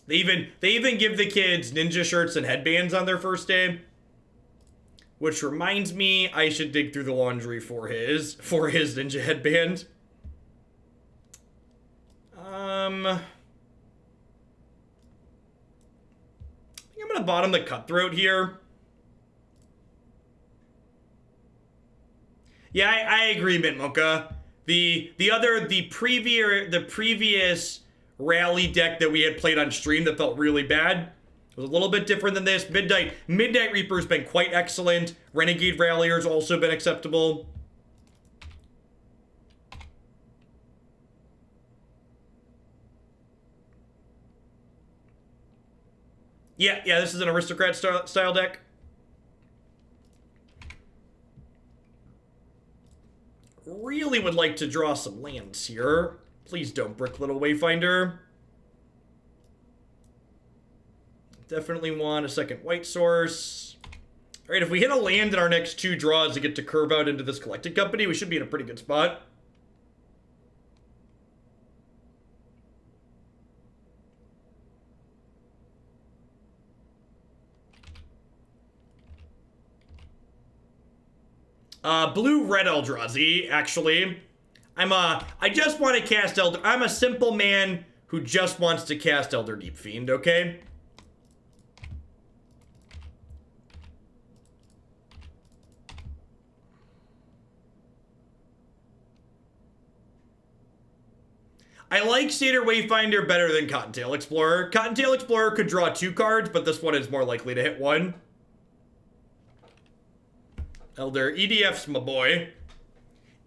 They even give the kids ninja shirts and headbands on their first day. Which reminds me, I should dig through the laundry for his ninja headband. I think I'm gonna bottom the Cutthroat here. Yeah, I agree, Mint Mocha. The previous rally deck that we had played on stream that felt really bad was a little bit different than this. Midnight Reaper's been quite excellent. Renegade Rallier's also been acceptable. Yeah, this is an Aristocrat style deck. Really would like to draw some lands here. Please don't brick Little Wayfinder. Definitely want a second white source. All right, if we hit a land in our next 2 draws to get to curve out into this collected company, we should be in a pretty good spot. Blue-red Eldrazi, actually. I just want to cast Elder... I'm a simple man who just wants to cast Elder Deep Fiend, okay? I like Satyr Wayfinder better than Cottontail Explorer. Cottontail Explorer could draw 2 cards, but this one is more likely to hit 1. Elder, EDF's my boy.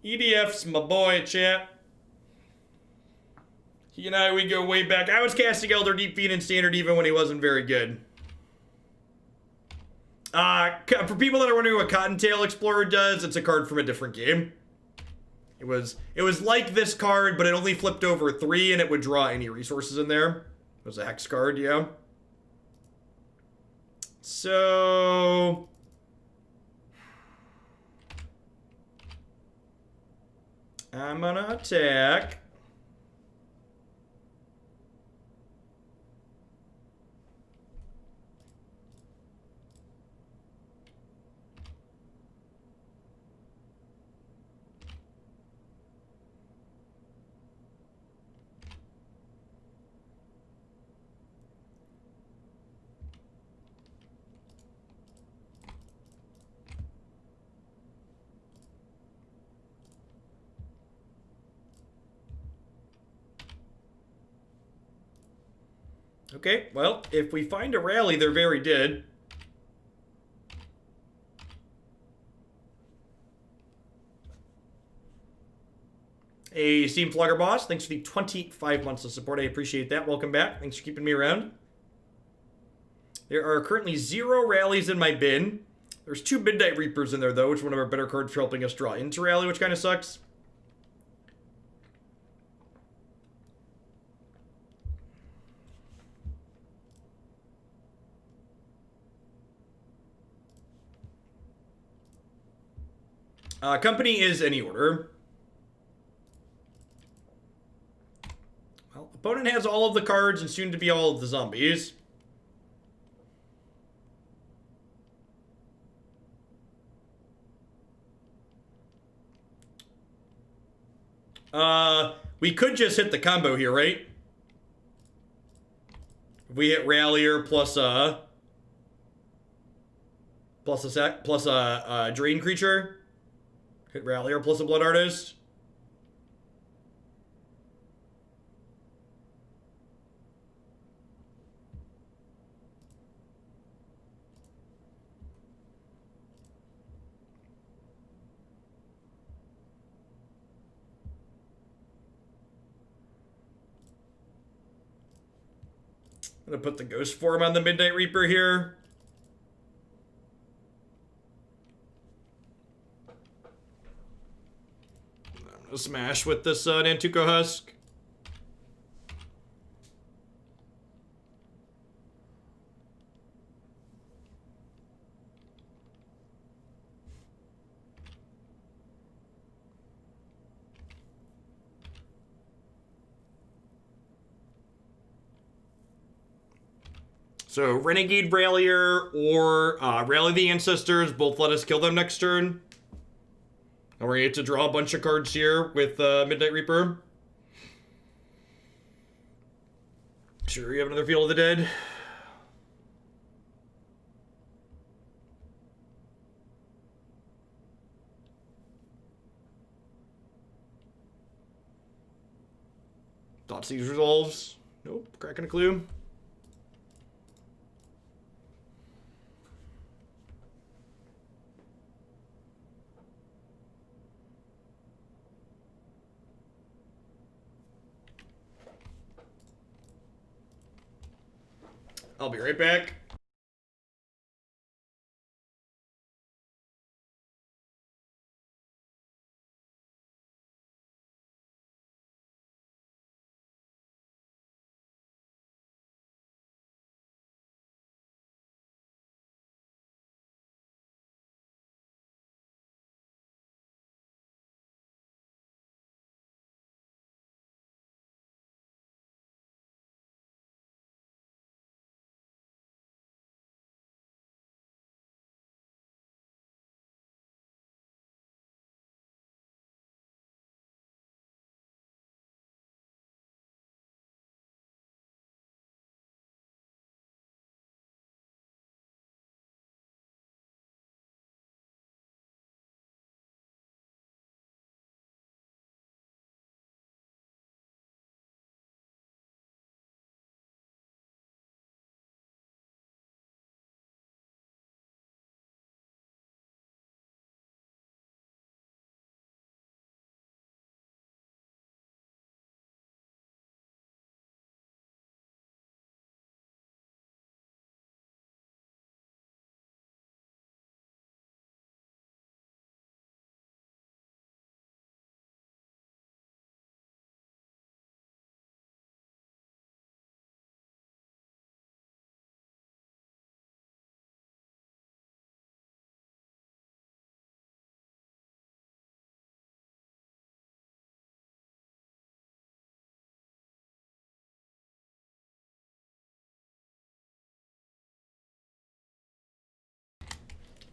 EDF's my boy, chat. He and I, we go way back. I was casting Elder Deep Fiend in Standard even when he wasn't very good. For people that are wondering what Cottontail Explorer does, it's a card from a different game. It was like this card, but it only flipped over 3 and it would draw any resources in there. It was a hex card, yeah. So... I'm gonna attack. Okay, well, if we find a rally, they're very dead. Hey, Steam Flogger Boss, thanks for the 25 months of support. I appreciate that. Welcome back. Thanks for keeping me around. There are currently 0 rallies in my bin. There's 2 Midnight Reapers in there, though, which is one of our better cards for helping us draw into rally, which kind of sucks. Company is any order. Well, opponent has all of the cards and soon to be all of the zombies. We could just hit the combo here, right? If we hit Rallier plus a Drain creature. Hit Rallier plus a Blood Artist. I'm gonna put the Ghostform on the Midnight Reaper here. I'm gonna smash with this Nantuko Husk. So, Renegade Rallier or Rally the Ancestors, both let us kill them next turn. And we're going to get to draw a bunch of cards here with Midnight Reaper. Sure, you have another Field of the Dead. Thoughtseize resolves. Nope, cracking a clue. I'll be right back.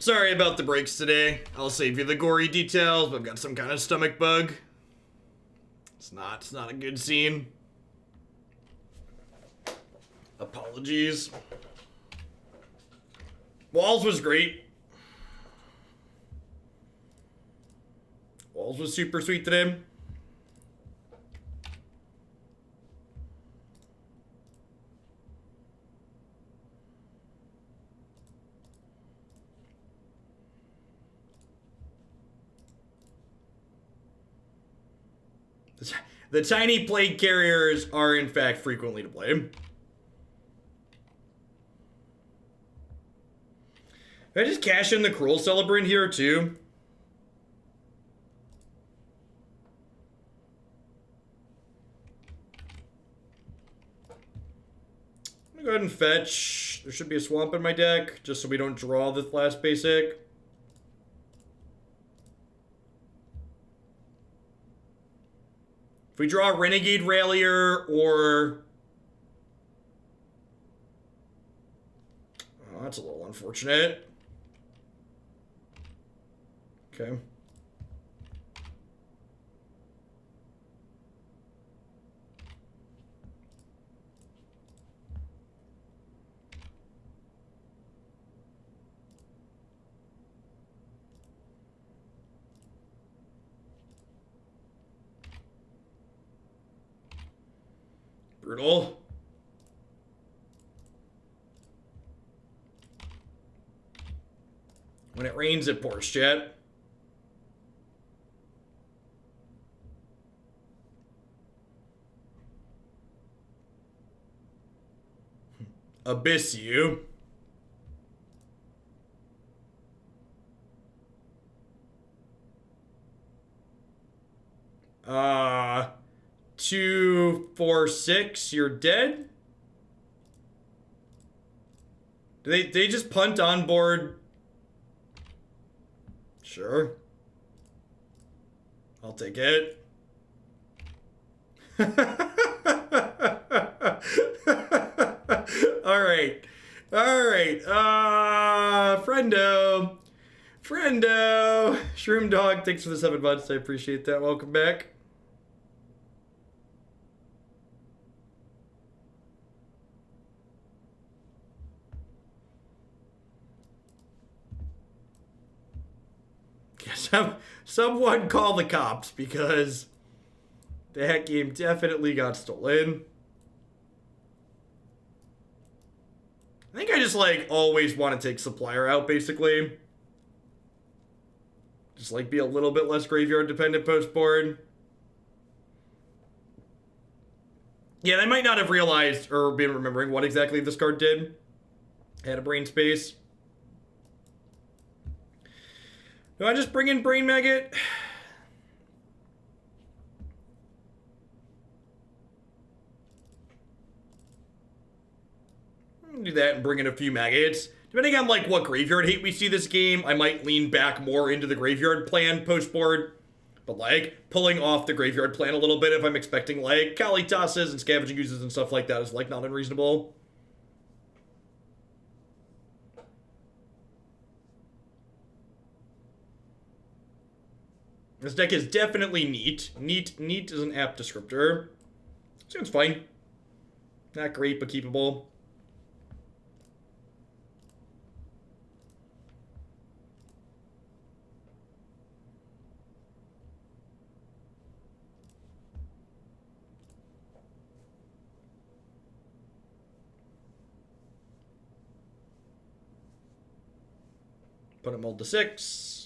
Sorry about the breaks today. I'll save you the gory details, but I've got some kind of stomach bug. It's not a good scene. Apologies. Walls was great. Walls was super sweet today. The tiny plague carriers are in fact frequently to blame. Can I just cash in the Cruel Celebrant here too? I'm gonna go ahead and fetch. There should be a swamp in my deck, just so we don't draw this last basic. If we draw a Renegade Rallier or... Oh, that's a little unfortunate. Okay. Brutal. When it rains, it pours, chat. Abyss you. Uh... 2, 4, 6, you're dead? Do they just punt on board? Sure. I'll take it. Alright. Alright. Friendo. Friendo. Shroom Dog, thanks for the 7 months. I appreciate that. Welcome back. Someone call the cops because that game definitely got stolen. I think I just like always want to take Supplier out basically. Just like be a little bit less graveyard dependent post board. Yeah, they might not have realized or been remembering what exactly this card did. Had a brain space. Do I just bring in Brain Maggot? Do that and bring in a few maggots. Depending on like what graveyard hate we see this game, I might lean back more into the graveyard plan post board. But like pulling off the graveyard plan a little bit if I'm expecting like Kalitas's and Scavenging Oozes and stuff like that is like not unreasonable. This deck is definitely neat. Neat is an apt descriptor. Sounds fine. Not great, but keepable. Put him mold to 6.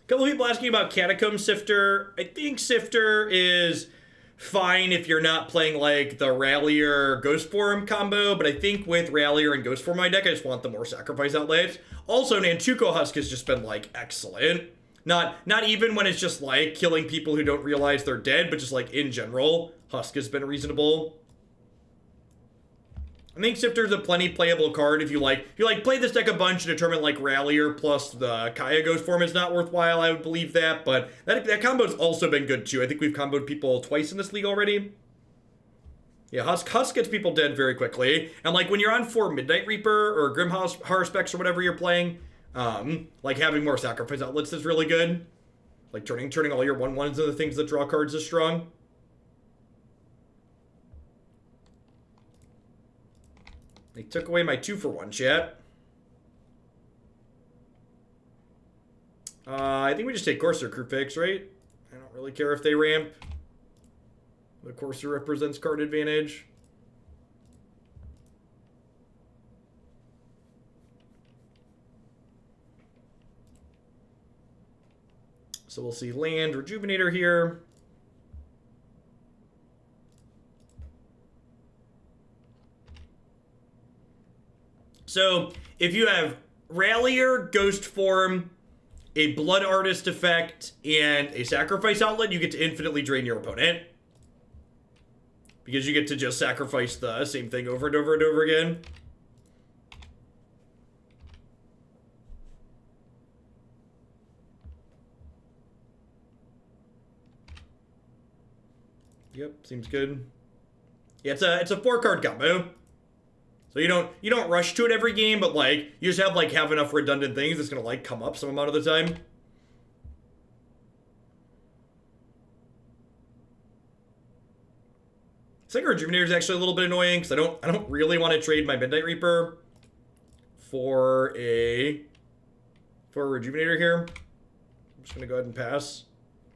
Couple people asking about Catacomb Sifter. I think Sifter is fine if you're not playing like the Rallier Ghostform combo, but I think with Rallier and Ghostform my deck, I just want the more sacrifice outlays. Also, Nantuko Husk has just been like excellent. Not even when it's just like killing people who don't realize they're dead, but just like in general, Husk has been reasonable. I think Sifter's a plenty playable card if you play this deck a bunch and determine like Rallier plus the Kaya Ghostform is not worthwhile. I would believe that, but that combo's also been good too. I think we've comboed people twice in this league already. Yeah, Husk gets people dead very quickly. And like when you're on 4 Midnight Reaper or Grim Harspecs or whatever you're playing, like having more sacrifice outlets is really good. Like turning all your 1/1s into the things that draw cards is strong. They took away my 2-for-1 chat. I think we just take Courser Crew Fix, right? I don't really care if they ramp. The Courser represents card advantage. So we'll see land Rejuvenator here. So if you have Rallier, Ghostform, a Blood Artist effect, and a Sacrifice outlet, you get to infinitely drain your opponent. Because you get to just sacrifice the same thing over and over and over again. Yep, seems good. Yeah, it's a 4-card combo. So you don't rush to it every game, but like you just have enough redundant things that's gonna like come up some amount of the time. Sacred Rejuvenator is actually a little bit annoying because I don't really want to trade my Midnight Reaper for a Rejuvenator here. I'm just gonna go ahead and pass.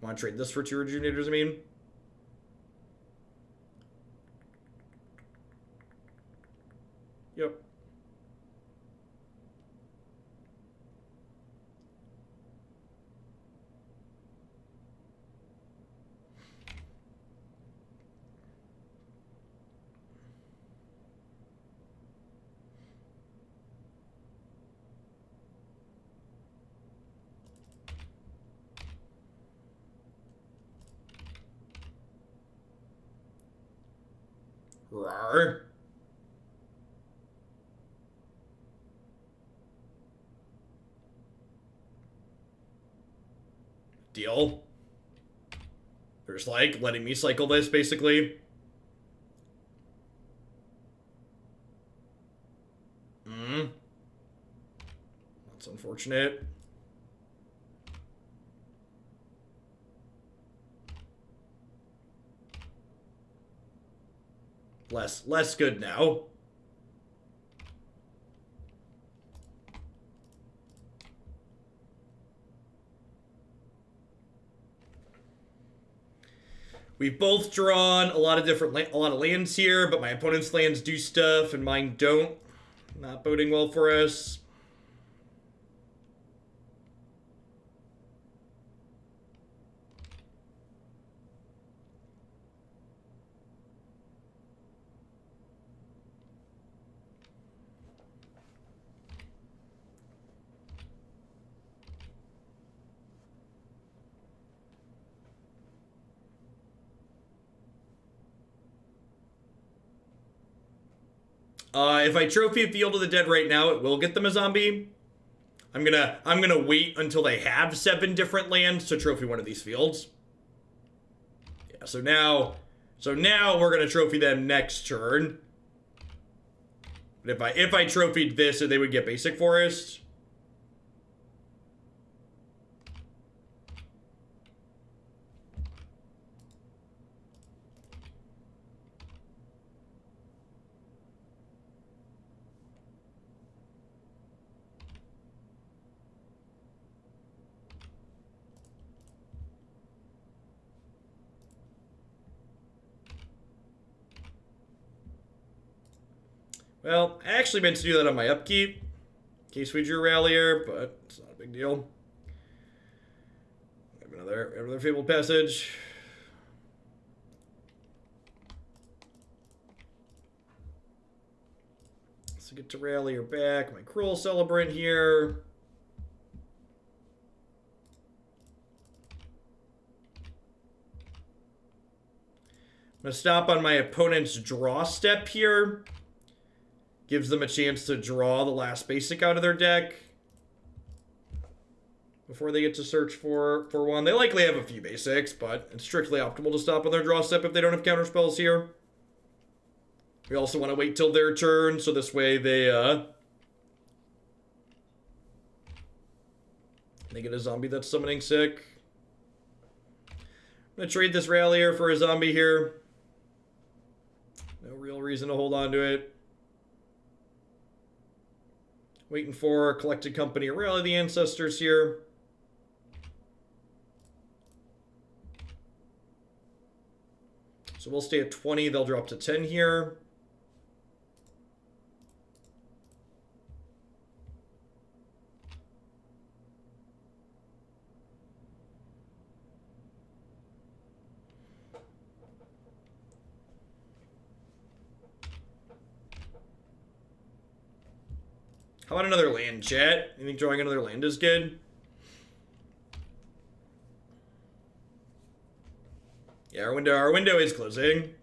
I want to trade this for 2 Rejuvenators, I mean. Yep. Rawr. Deal. They're just like letting me cycle this basically. That's unfortunate. Less good now. We've both drawn a lot of lands here, but my opponent's lands do stuff and mine don't. Not boding well for us. If I trophy Field of the Dead right now, it will get them a zombie. I'm gonna wait until they have 7 different lands to trophy one of these fields. Yeah, so now we're gonna trophy them next turn. But if I trophied this, they would get Basic Forest. Well, I actually meant to do that on my upkeep, in case we drew Rallier, but it's not a big deal. We have another Fabled Passage. Let's get to Rallier back. My Cruel Celebrant here. I'm going to stop on my opponent's draw step here. Gives them a chance to draw the last basic out of their deck before they get to search for one. They likely have a few basics, but it's strictly optimal to stop on their draw step if they don't have counterspells here. We also want to wait till their turn, so this way they get a zombie that's summoning sick. I'm gonna trade this Rallier for a zombie here. No real reason to hold on to it. Waiting for Collected Company to rally the ancestors here. So we'll stay at 20. They'll drop to 10 here. How about another land, chat? You think drawing another land is good? Yeah, our window is closing.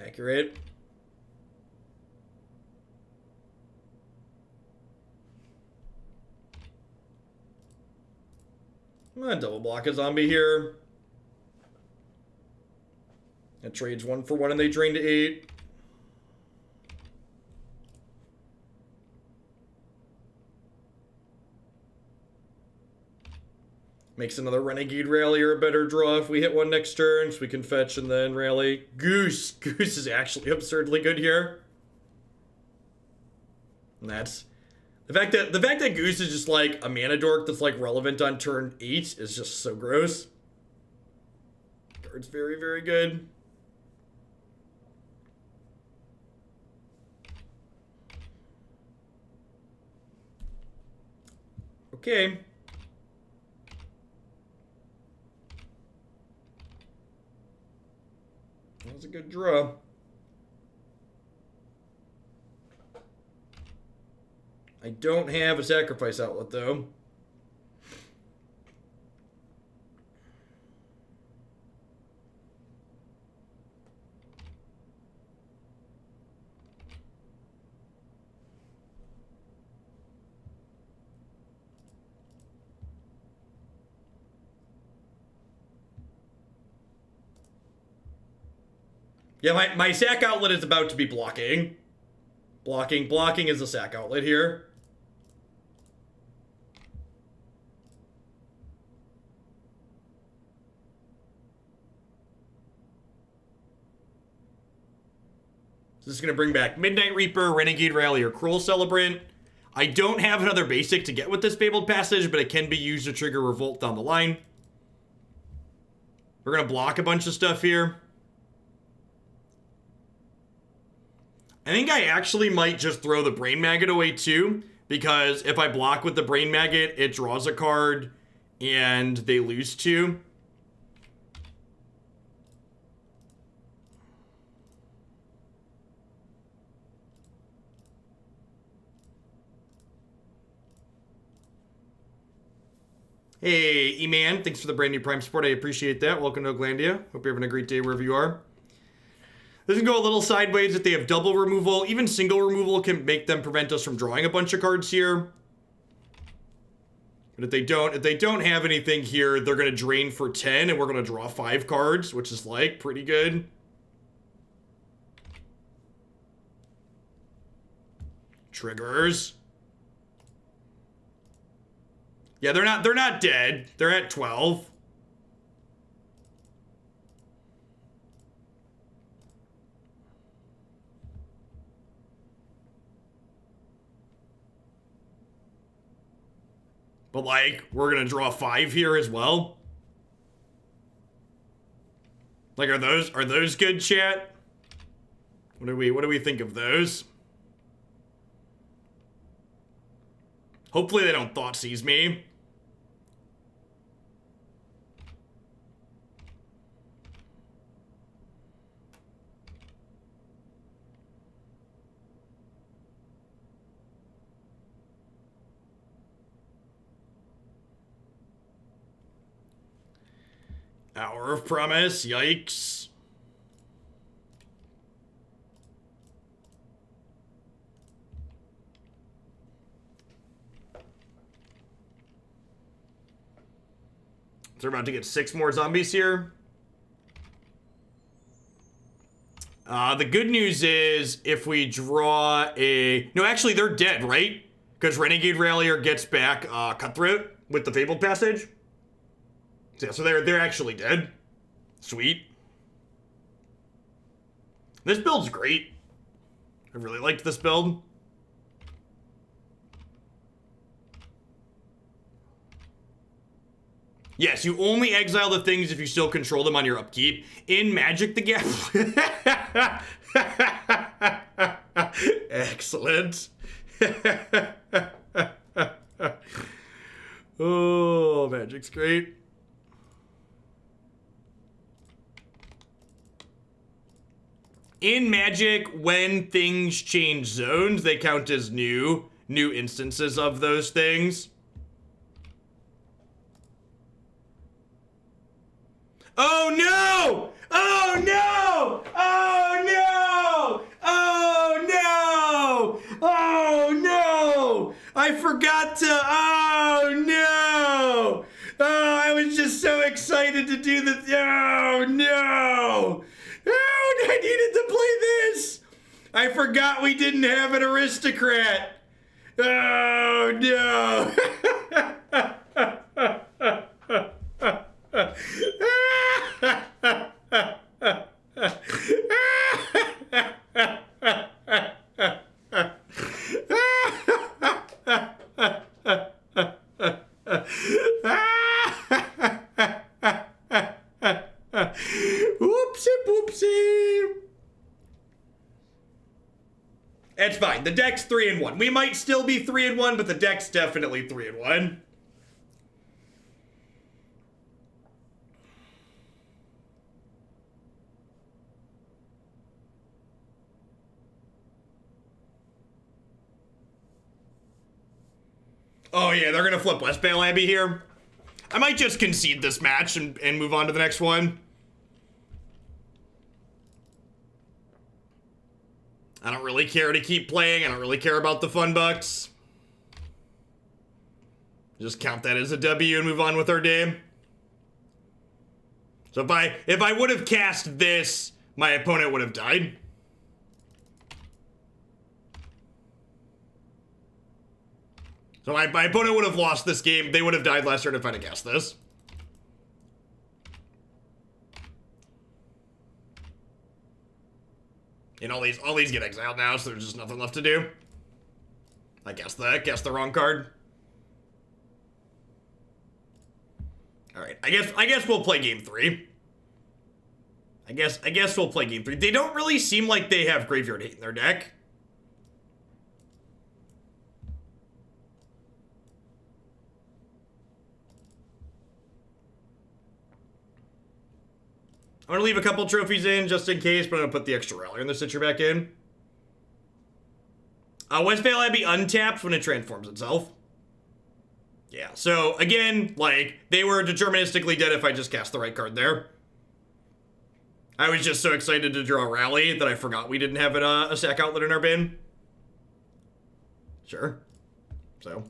Accurate. I'm gonna double block a zombie here. It trades 1 for 1 and they drain to 8. Makes another Renegade Rallier a better draw if we hit one next turn, so we can fetch and then rally. Goose! Goose is actually absurdly good here. And that's... The fact that Goose is just like a mana dork that's like relevant on turn 8 is just so gross. Card's very, very good. Okay. That was a good draw. I don't have a sacrifice outlet, though. Yeah, my sack outlet is about to be blocking. Blocking is a sack outlet here. So this is going to bring back Midnight Reaper, Renegade Rallier, Cruel Celebrant. I don't have another basic to get with this Fabled Passage, but it can be used to trigger Revolt down the line. We're going to block a bunch of stuff here. I think I actually might just throw the Brain Maggot away too, because if I block with the Brain Maggot, it draws a card and they lose 2. Hey, E-Man, thanks for the brand new Prime support. I appreciate that. Welcome to Oglandia. Hope you're having a great day wherever you are. This can go a little sideways if they have double removal. Even single removal can make them prevent us from drawing a bunch of cards here. But if they don't have anything here, they're going to drain for 10 and we're going to draw 5 cards, which is like pretty good. Triggers. Yeah, they're not dead. They're at 12. But like, we're gonna draw 5 here as well. Like, are those good, chat? What do we think of those? Hopefully they don't Thoughtseize me. Hour of Promise, yikes. They're about to get 6 more zombies here. The good news is if we draw a... No, actually, they're dead, right? Because Renegade Rallier gets back Cutthroat with the Fabled Passage. So, yeah, so they're actually dead. Sweet. This build's great. I really liked this build. Yes, you only exile the things if you still control them on your upkeep. In Magic the Gathering... Excellent. Oh, Magic's great. In Magic, when things change zones, they count as new instances of those things. Oh no! Oh no! Oh no! Oh no! Oh no! I forgot to... Oh no! Oh, I was just so excited to do the... Oh no! Oh, I needed to play this! I forgot we didn't have an aristocrat! Oh no! Whoopsie. It's fine. The deck's 3-1. We might still be 3-1, but the deck's definitely 3-1. Oh yeah, they're gonna flip Westbale Abbey here. I might just concede this match and move on to the next one. I don't really care to keep playing. I don't really care about the fun bucks. Just count that as a W and move on with our day. So if I would have cast this, my opponent would have died. So my opponent would have lost this game. They would have died last turn if I'd have cast this. And all these get exiled now, so there's just nothing left to do. I guessed the wrong card. Alright, I guess we'll play game 3. I guess we'll play game 3. They don't really seem like they have Graveyard Hate in their deck. I'm gonna leave a couple trophies in just in case, but I'm gonna put the extra Rallier in the Stitcher back in. Westbale Abbey untaps when it transforms itself. Yeah, so again, like, they were deterministically dead if I just cast the right card there. I was just so excited to draw Rally that I forgot we didn't have a sack outlet in our bin. Sure. So...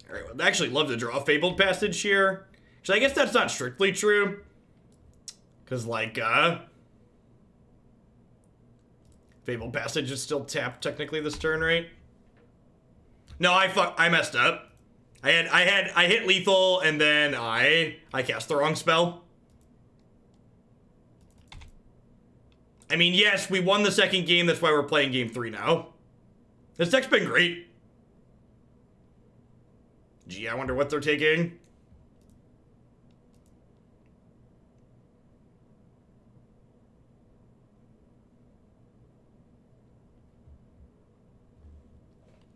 Alright, well, I'd actually love to draw a Fabled Passage here. Actually, I guess that's not strictly true. Because, like, Fabled Passage is still tapped technically this turn, right? No, I messed up. I hit lethal and then I cast the wrong spell. I mean, yes, we won the second game, that's why we're playing game 3 now. This deck's been great. Gee, I wonder what they're taking.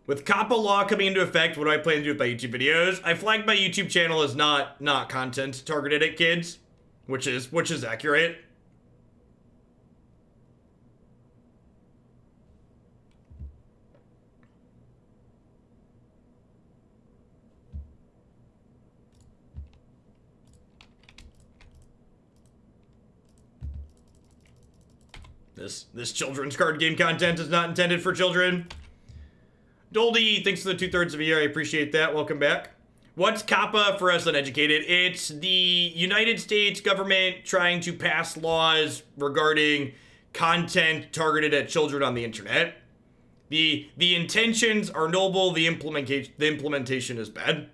With COPPA law coming into effect, what do I plan to do with my YouTube videos? I flagged my YouTube channel as not content targeted at kids, which is accurate. this children's card game content is not intended for children. Doldy, thanks for the 2/3 of a year. I appreciate that. Welcome back. What's COPPA for us uneducated? It's the United States government trying to pass laws regarding content targeted at children on the internet. The intentions are noble, the implementation is bad.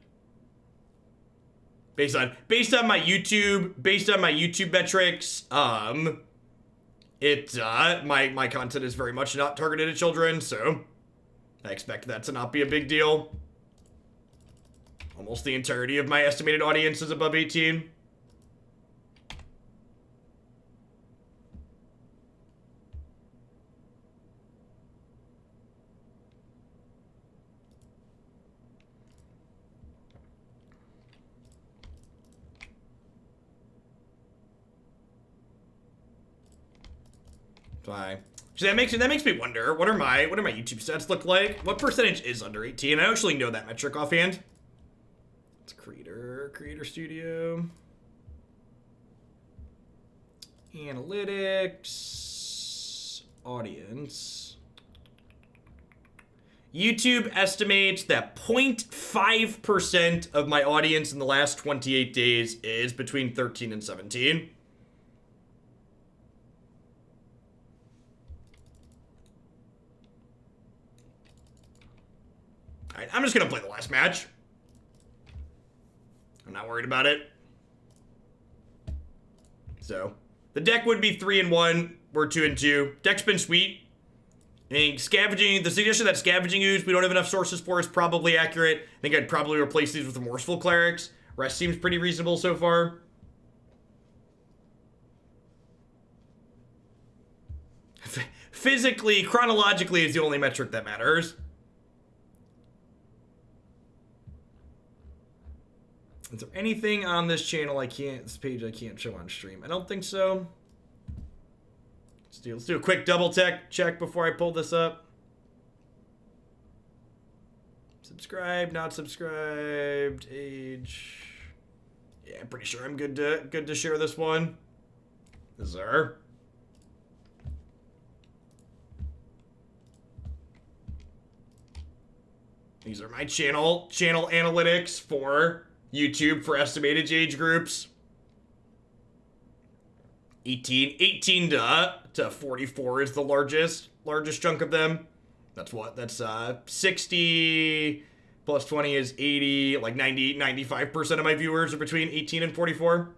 Based on my YouTube metrics, my content is very much not targeted at children, so I expect that to not be a big deal. Almost the entirety of my estimated audience is above 18. Fine. So that makes me wonder, what are my YouTube stats look like? What percentage is under 18? I actually know that metric offhand. It's creator studio. Analytics. Audience. YouTube estimates that 0.5% of my audience in the last 28 days is between 13 and 17. Alright, I'm just gonna play the last match. I'm not worried about it. So, the deck would be 3-1. We're 2-2. Deck's been sweet. I think the suggestion that Scavenging Ooze we don't have enough sources for is probably accurate. I think I'd probably replace these with Remorseful Clerics. Rest seems pretty reasonable so far. Physically, chronologically is the only metric that matters. Is there anything on this channel this page I can't show on stream? I don't think so. Let's do a quick double check before I pull this up. Subscribe, not subscribed, age. Yeah, I'm pretty sure I'm good to share this one. This is her. These are my channel analytics for YouTube for estimated age groups. 18 to 44 is the largest chunk of them. That's 60 plus 20 is 80, like 95% of my viewers are between 18 and 44.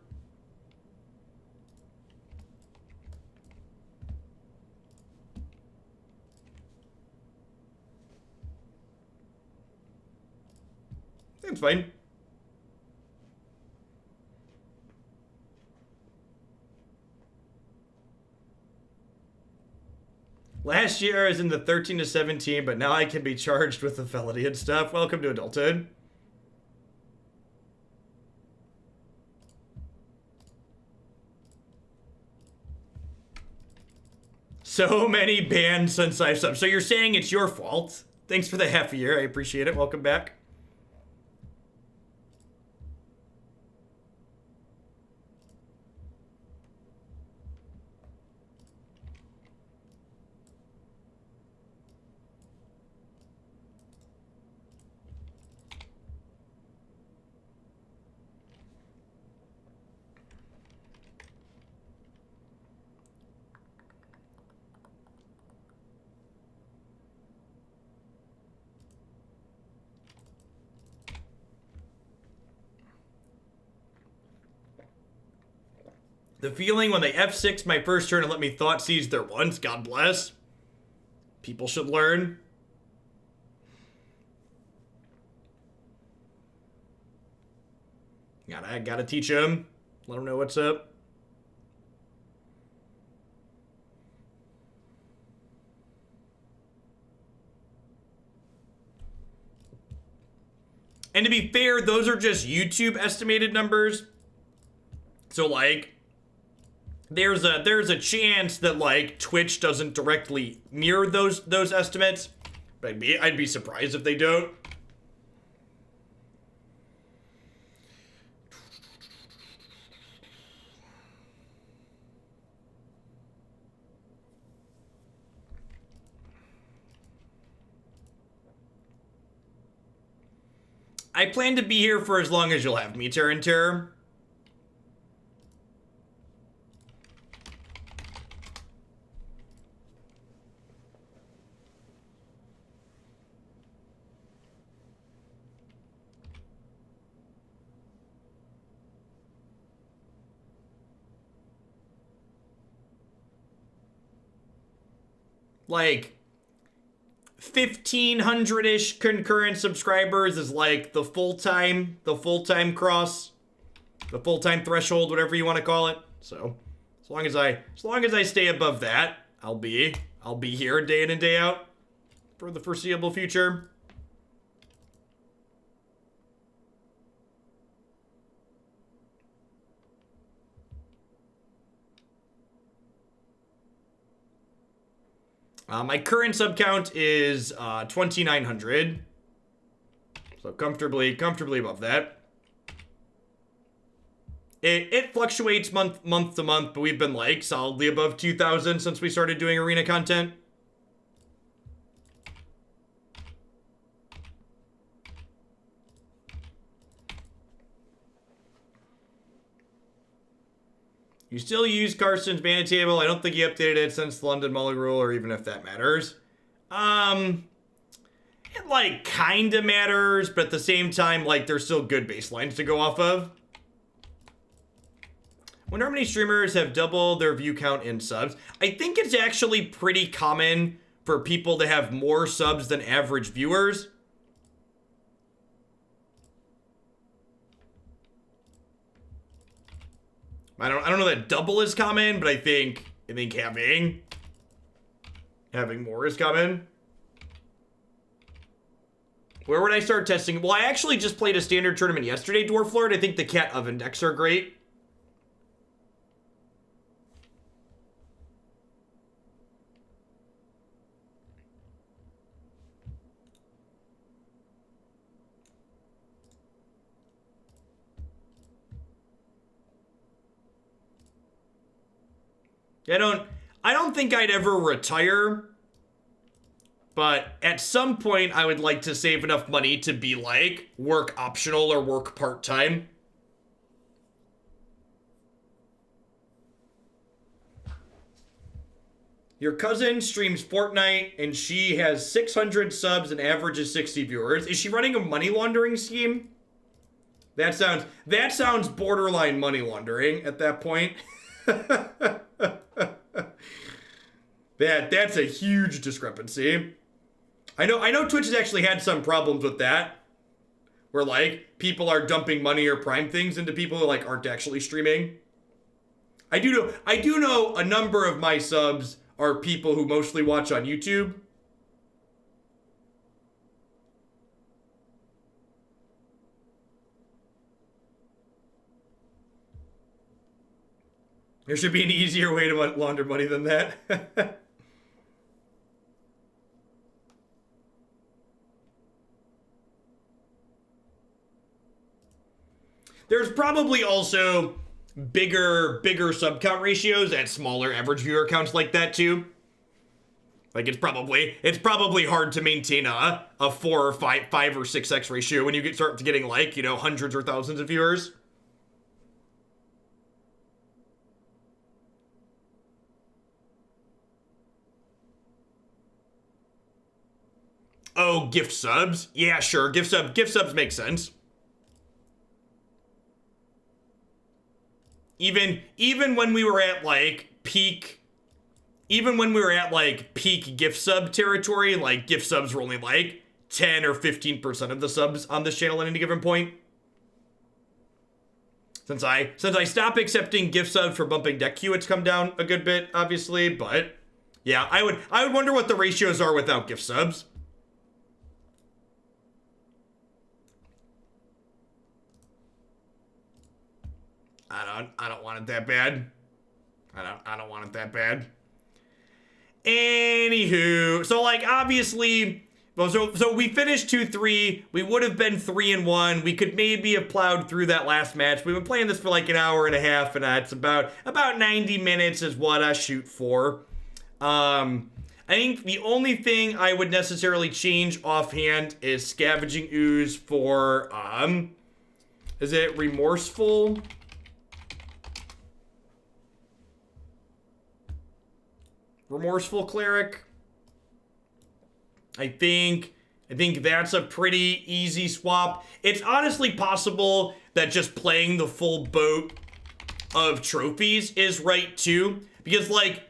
That's fine. Last year I was in the 13 to 17, but now I can be charged with the felony and stuff. Welcome to adulthood. So many bans since I've subbed. So you're saying it's your fault? Thanks for the half a year. I appreciate it. Welcome back. The feeling when they F6 my first turn and let me thought seize their once, God bless. People should learn. Gotta teach them. Let them know what's up. And to be fair, those are just YouTube estimated numbers. So like, there's a chance that like Twitch doesn't directly mirror those estimates. But I'd be surprised if they don't. I plan to be here for as long as you'll have me, Terran Terror. Like 1,500-ish concurrent subscribers is like the full-time cross, the full-time threshold, whatever you want to call it. So as long as I stay above that, I'll be here day in and day out for the foreseeable future. My current sub count is 2,900, so comfortably above that. It fluctuates month to month, but we've been like solidly above 2,000 since we started doing arena content. You still use Carson's mana table. I don't think he updated it since the London Mulling rule, or even if that matters. It like kinda matters, but at the same time, like there's still good baselines to go off of. When how many streamers have doubled their view count in subs? I think it's actually pretty common for people to have more subs than average viewers. I don't know that double is common, but I think having more is common. Where would I start testing? Well, I actually just played a standard tournament yesterday, Dwarf Lord. I think the cat oven decks are great. I don't think I'd ever retire, but at some point I would like to save enough money to be like work optional or work part-time. Your cousin streams Fortnite and she has 600 subs and averages 60 viewers. Is she running a money laundering scheme? That sounds borderline money laundering at that point. That's a huge discrepancy. I know Twitch has actually had some problems with that, where like people are dumping money or Prime things into people who like aren't actually streaming. I do know a number of my subs are people who mostly watch on YouTube. There should be an easier way to launder money than that. There's probably also bigger sub count ratios at smaller average viewer counts like that too. Like it's probably hard to maintain a 4 or 5 or 6x ratio when you start getting like, you know, hundreds or thousands of viewers. Oh, gift subs? Yeah, sure. Gift subs make sense. Even when we were at like peak gift sub territory, like gift subs were only like 10 or 15% of the subs on this channel at any given point. Since I stopped accepting gift subs for bumping deck queue, it's come down a good bit, obviously, but yeah, I would wonder what the ratios are without gift subs. I don't want it that bad. I don't want it that bad. Anywho, so like obviously, well, so we finished 2-3. We would have been 3-1. We could maybe have plowed through that last match. We've been playing this for like an hour and a half, and it's about 90 minutes is what I shoot for. I think the only thing I would necessarily change offhand is Scavenging Ooze for, is it Remorseful? Remorseful Cleric. I think that's a pretty easy swap. It's honestly possible that just playing the full boat of trophies is right too. Because like,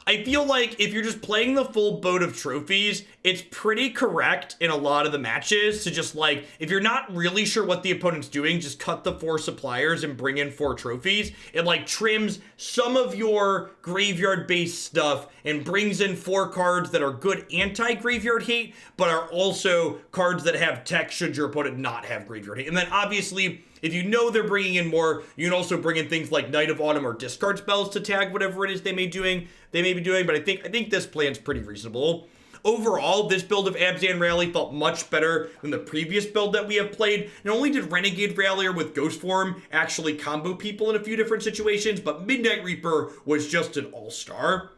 I feel like if you're just playing the full boat of trophies, it's pretty correct in a lot of the matches to just like, if you're not really sure what the opponent's doing, just cut the 4 suppliers and bring in 4 trophies. It like trims some of your graveyard-based stuff and brings in 4 cards that are good anti-graveyard hate, but are also cards that have tech should your opponent not have graveyard hate. And then obviously, if you know they're bringing in more, you can also bring in things like Knight of Autumn or discard spells to tag whatever it is they may be doing. But I think this plan's pretty reasonable. Overall, this build of Abzan Rally felt much better than the previous build that we have played. Not only did Renegade Rallier with Ghostform actually combo people in a few different situations, but Midnight Reaper was just an all-star.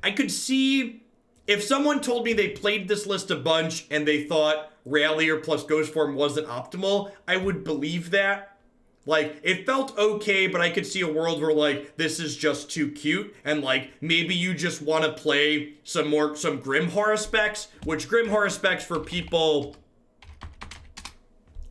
I could see if someone told me they played this list a bunch and they thought Rallier plus Ghostform wasn't optimal, I would believe that. Like, it felt okay, but I could see a world where, like, this is just too cute, and, like, maybe you just want to play some Grim Haruspex, which Grim Haruspex for people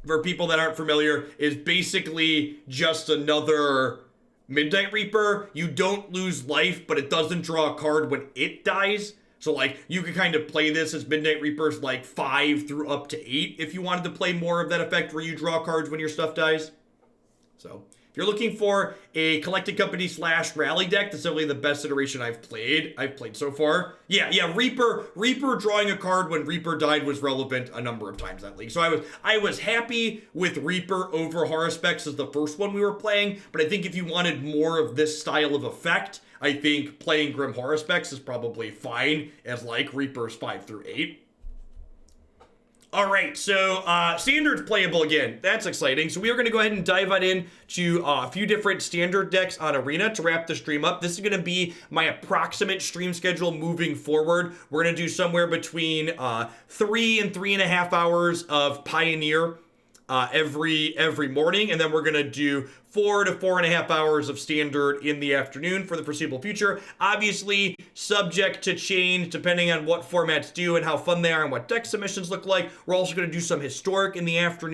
that aren't familiar is basically just another Midnight Reaper. You don't lose life, but it doesn't draw a card when it dies. So, like, you could kind of play this as Midnight Reapers, like, 5 through up to 8 if you wanted to play more of that effect where you draw cards when your stuff dies. So, if you're looking for a Collected Company / Rally deck, that's definitely the best iteration I've played so far. Yeah, Reaper drawing a card when Reaper died was relevant a number of times that league. So I was happy with Reaper over Haruspex as the first one we were playing, but I think if you wanted more of this style of effect, I think playing Grim Haruspex is probably fine as like Reapers 5 through 8. Alright, so Standard's playable again. That's exciting. So we are going to go ahead and dive right in to a few different Standard decks on Arena to wrap the stream up. This is going to be my approximate stream schedule moving forward. We're going to do somewhere between 3 and 3.5 hours of Pioneer every morning, and then we're going to do 4 to 4.5 hours of Standard in the afternoon for the foreseeable future. Obviously, subject to change depending on what formats do and how fun they are and what deck submissions look like. We're also going to do some Historic in the afternoon.